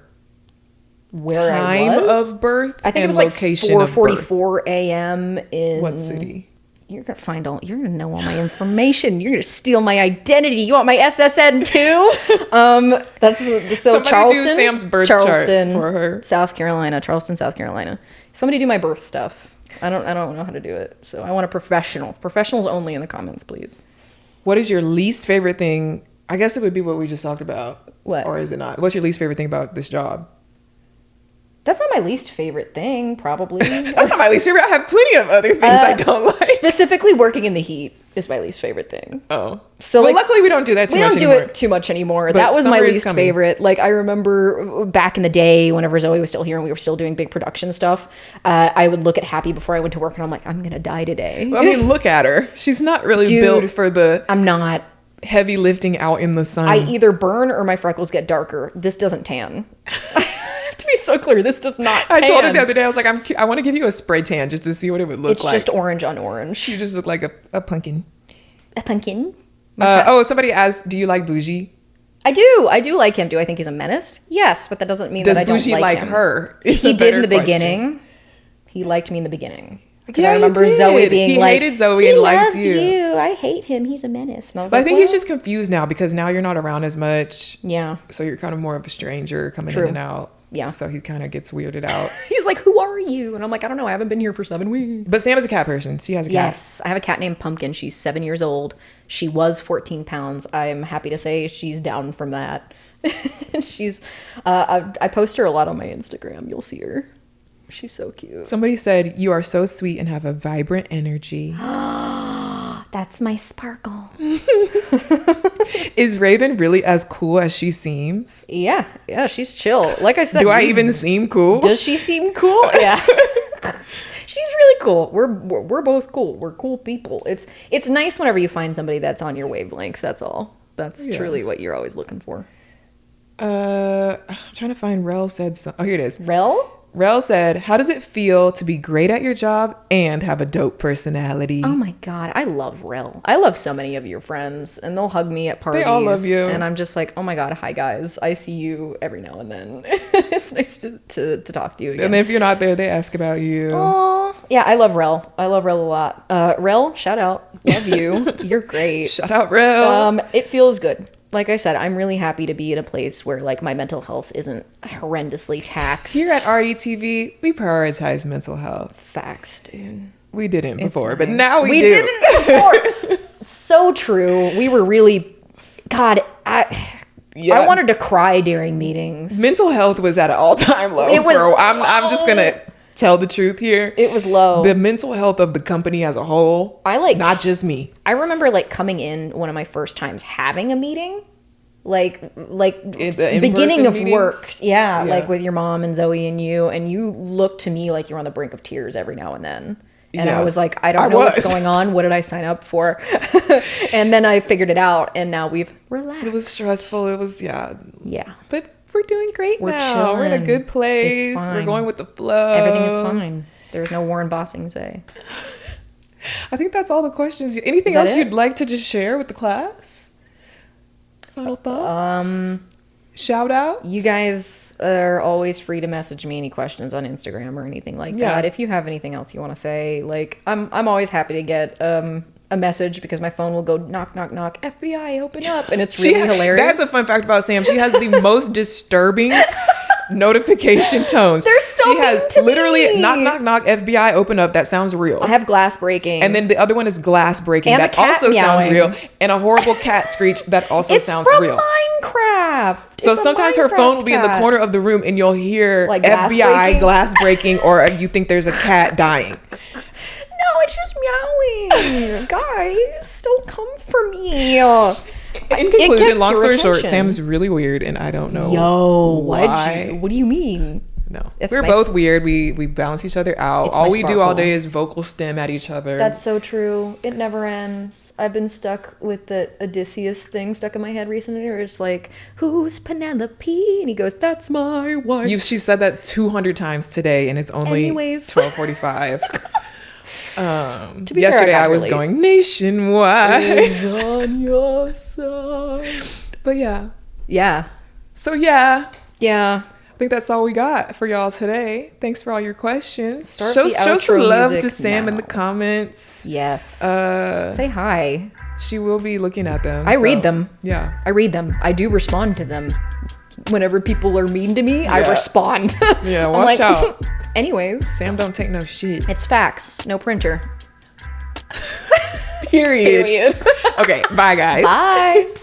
[SPEAKER 2] Where
[SPEAKER 1] time
[SPEAKER 2] I was?
[SPEAKER 1] of birth
[SPEAKER 2] I think
[SPEAKER 1] and
[SPEAKER 2] it was like
[SPEAKER 1] location
[SPEAKER 2] 4:44 a.m. in...
[SPEAKER 1] What city?
[SPEAKER 2] You're gonna know all my information. You're gonna steal my identity. You want my SSN too? That's so
[SPEAKER 1] Somebody
[SPEAKER 2] Charleston.
[SPEAKER 1] do Sam's birth chart for her.
[SPEAKER 2] South Carolina, Charleston, South Carolina. Somebody do my birth stuff. I don't know how to do it, so I want a professional. Professionals only in the comments, please.
[SPEAKER 1] What is your least favorite thing? I guess it would be what we just talked about.
[SPEAKER 2] What?
[SPEAKER 1] Or is it not? What's your least favorite thing about this job?
[SPEAKER 2] That's not my least favorite thing, probably.
[SPEAKER 1] That's not my least favorite. I have plenty of other things I don't like.
[SPEAKER 2] Specifically, working in the heat is my least favorite thing.
[SPEAKER 1] Oh.
[SPEAKER 2] So,
[SPEAKER 1] well,
[SPEAKER 2] like,
[SPEAKER 1] luckily we don't do that too
[SPEAKER 2] we
[SPEAKER 1] much
[SPEAKER 2] don't do
[SPEAKER 1] anymore.
[SPEAKER 2] it too much anymore.
[SPEAKER 1] But
[SPEAKER 2] That was my
[SPEAKER 1] summer is
[SPEAKER 2] least
[SPEAKER 1] coming.
[SPEAKER 2] favorite. Like, I remember back in the day, whenever Zoe was still here and we were still doing big production stuff, I would look at Happy before I went to work and I'm like, I'm gonna die today.
[SPEAKER 1] I mean, look at her. She's not really
[SPEAKER 2] Dude,
[SPEAKER 1] built for the
[SPEAKER 2] I'm not.
[SPEAKER 1] heavy lifting out in the sun.
[SPEAKER 2] I either burn or my freckles get darker. This doesn't tan. I have to be so clear. This does not tan.
[SPEAKER 1] I told her the other day, I was like, I want to give you a spray tan just to see what it would look
[SPEAKER 2] It's
[SPEAKER 1] like.
[SPEAKER 2] just orange on orange.
[SPEAKER 1] You just look like a pumpkin.
[SPEAKER 2] A pumpkin?
[SPEAKER 1] Somebody asked, do you like Bougie?
[SPEAKER 2] I do like him. Do I think he's a menace? Yes, but that doesn't mean
[SPEAKER 1] Does
[SPEAKER 2] that I don't
[SPEAKER 1] Bougie
[SPEAKER 2] like
[SPEAKER 1] like
[SPEAKER 2] him.
[SPEAKER 1] her?
[SPEAKER 2] He did in the beginning. He liked me in the beginning. Because
[SPEAKER 1] Yeah,
[SPEAKER 2] I
[SPEAKER 1] he
[SPEAKER 2] remember
[SPEAKER 1] did.
[SPEAKER 2] Zoe being
[SPEAKER 1] He
[SPEAKER 2] like,
[SPEAKER 1] hated Zoe
[SPEAKER 2] he
[SPEAKER 1] and liked
[SPEAKER 2] loves
[SPEAKER 1] you.
[SPEAKER 2] I hate him. He's a menace. And I was
[SPEAKER 1] But
[SPEAKER 2] like,
[SPEAKER 1] I think he's
[SPEAKER 2] well,
[SPEAKER 1] just confused now because now you're not around as much.
[SPEAKER 2] yeah.
[SPEAKER 1] So you're kind of more of a stranger coming
[SPEAKER 2] True.
[SPEAKER 1] in and out.
[SPEAKER 2] Yeah.
[SPEAKER 1] So he kind of gets weirded out.
[SPEAKER 2] He's like, who are you? And I'm like, I don't know. I haven't been here for 7 weeks.
[SPEAKER 1] But Sam is a cat person. She has a cat.
[SPEAKER 2] Yes. I have a cat named Pumpkin. She's 7 years old. She was 14 pounds. I'm happy to say she's down from that. She's, I post her a lot on my Instagram. You'll see her. She's so cute.
[SPEAKER 1] Somebody said, you are so sweet and have a vibrant energy.
[SPEAKER 2] That's my sparkle.
[SPEAKER 1] Is Raven really as cool as she seems?
[SPEAKER 2] Yeah. She's chill. Like I said.
[SPEAKER 1] Do I even seem cool?
[SPEAKER 2] Does she seem cool? Yeah. She's really cool. We're both cool. We're cool people. It's nice whenever you find somebody that's on your wavelength. That's all. That's truly what you're always looking for.
[SPEAKER 1] I'm trying to find Rel said something. Oh, here it is.
[SPEAKER 2] Rel?
[SPEAKER 1] Rel said, how does it feel to be great at your job and have a dope personality?
[SPEAKER 2] Oh my God. I love Rel. I love so many of your friends and they'll hug me at parties.
[SPEAKER 1] They all love you.
[SPEAKER 2] And I'm just like, oh my God. Hi guys. I see you every now and then. It's nice to talk to you again.
[SPEAKER 1] And if you're not there, they ask about you.
[SPEAKER 2] Aw. Yeah, I love Rel. I love Rel a lot. Rel, shout out. Love you. You're great.
[SPEAKER 1] Shout out, Rel.
[SPEAKER 2] It feels good. Like I said, I'm really happy to be in a place where like my mental health isn't horrendously taxed.
[SPEAKER 1] Here at RETV, we prioritize mental health.
[SPEAKER 2] Facts, dude.
[SPEAKER 1] We didn't
[SPEAKER 2] It's
[SPEAKER 1] before, but
[SPEAKER 2] nice.
[SPEAKER 1] now we do.
[SPEAKER 2] didn't before. So true. We were really, God, I wanted to cry during meetings.
[SPEAKER 1] Mental health was at an all-time low.
[SPEAKER 2] It was
[SPEAKER 1] I'm just gonna tell the truth here.
[SPEAKER 2] It was low.
[SPEAKER 1] The mental health of the company as a whole. Not just me.
[SPEAKER 2] I remember like coming in one of my first times having a meeting, like beginning of
[SPEAKER 1] meetings?
[SPEAKER 2] work. Yeah, like with your mom and Zoe and you looked to me like you're on the brink of tears every now and then. And I was like, I don't know what's going on. What did I sign up for? And then I figured it out and now we've relaxed.
[SPEAKER 1] It was stressful. It was, yeah. But we're doing great
[SPEAKER 2] We're
[SPEAKER 1] now.
[SPEAKER 2] chilling.
[SPEAKER 1] We're in a good place.
[SPEAKER 2] It's fine.
[SPEAKER 1] We're going with the flow.
[SPEAKER 2] Everything is fine. There's no Warren Bossing say.
[SPEAKER 1] I think that's all the questions. Anything else you'd like to just share with the class? Final thoughts? Shout out.
[SPEAKER 2] You guys are always free to message me any questions on Instagram or anything like that. If you have anything else you want to say, like I'm always happy to get a message because my phone will go knock, knock, knock, FBI, open up. And it's really hilarious.
[SPEAKER 1] That's a fun fact about Sam. She has the most disturbing notification tones.
[SPEAKER 2] They're so
[SPEAKER 1] She has
[SPEAKER 2] mean to
[SPEAKER 1] literally
[SPEAKER 2] me.
[SPEAKER 1] knock, knock, knock, FBI, open up. That sounds real.
[SPEAKER 2] I have glass breaking.
[SPEAKER 1] And then the other one is glass breaking.
[SPEAKER 2] And
[SPEAKER 1] that
[SPEAKER 2] the cat
[SPEAKER 1] also sounds
[SPEAKER 2] meowing.
[SPEAKER 1] real. And a horrible cat screech that also
[SPEAKER 2] it's
[SPEAKER 1] sounds
[SPEAKER 2] from
[SPEAKER 1] real.
[SPEAKER 2] Minecraft.
[SPEAKER 1] So
[SPEAKER 2] It's a
[SPEAKER 1] sometimes her
[SPEAKER 2] Minecraft
[SPEAKER 1] phone will be in the
[SPEAKER 2] cat.
[SPEAKER 1] corner of the room and you'll hear
[SPEAKER 2] Like glass
[SPEAKER 1] FBI
[SPEAKER 2] breaking?
[SPEAKER 1] glass breaking, or you think there's a cat dying.
[SPEAKER 2] No, it's just meowing. Guys, don't come for me.
[SPEAKER 1] In
[SPEAKER 2] It
[SPEAKER 1] conclusion,
[SPEAKER 2] gets
[SPEAKER 1] long
[SPEAKER 2] your
[SPEAKER 1] story short,
[SPEAKER 2] attention.
[SPEAKER 1] Sam is really weird and I don't know
[SPEAKER 2] Why? What do you mean?
[SPEAKER 1] No.
[SPEAKER 2] It's
[SPEAKER 1] We're
[SPEAKER 2] my-
[SPEAKER 1] both weird. We balance each other out.
[SPEAKER 2] It's
[SPEAKER 1] All
[SPEAKER 2] my
[SPEAKER 1] we do all
[SPEAKER 2] sparkle.
[SPEAKER 1] day is vocal stem at each other.
[SPEAKER 2] That's so true. It never ends. I've been stuck with the Odysseus thing stuck in my head recently, where it's like, "Who's Penelope?" And he goes, "That's my wife."
[SPEAKER 1] She said that 200 times today and it's only
[SPEAKER 2] Anyways.
[SPEAKER 1] 12:45.
[SPEAKER 2] To be fair,
[SPEAKER 1] Yesterday
[SPEAKER 2] got
[SPEAKER 1] I was
[SPEAKER 2] really-
[SPEAKER 1] going nationwide.
[SPEAKER 2] Is on your side.
[SPEAKER 1] But yeah.
[SPEAKER 2] Yeah.
[SPEAKER 1] So yeah.
[SPEAKER 2] Yeah.
[SPEAKER 1] I think that's all we got for y'all today. Thanks for all your questions.
[SPEAKER 2] Start
[SPEAKER 1] Show
[SPEAKER 2] the
[SPEAKER 1] some
[SPEAKER 2] outro
[SPEAKER 1] love
[SPEAKER 2] music
[SPEAKER 1] to Sam in the
[SPEAKER 2] now.
[SPEAKER 1] comments.
[SPEAKER 2] Yes. Say hi.
[SPEAKER 1] She will be looking at them.
[SPEAKER 2] I
[SPEAKER 1] so,
[SPEAKER 2] read them.
[SPEAKER 1] Yeah.
[SPEAKER 2] I read them. I do respond to them. Whenever people are mean to me, I
[SPEAKER 1] Yeah.
[SPEAKER 2] respond.
[SPEAKER 1] Yeah,
[SPEAKER 2] I'm
[SPEAKER 1] watch
[SPEAKER 2] like,
[SPEAKER 1] out.
[SPEAKER 2] Anyways,
[SPEAKER 1] Sam don't take no shit.
[SPEAKER 2] it's fax, no printer.
[SPEAKER 1] Period. Okay, bye guys.
[SPEAKER 2] Bye.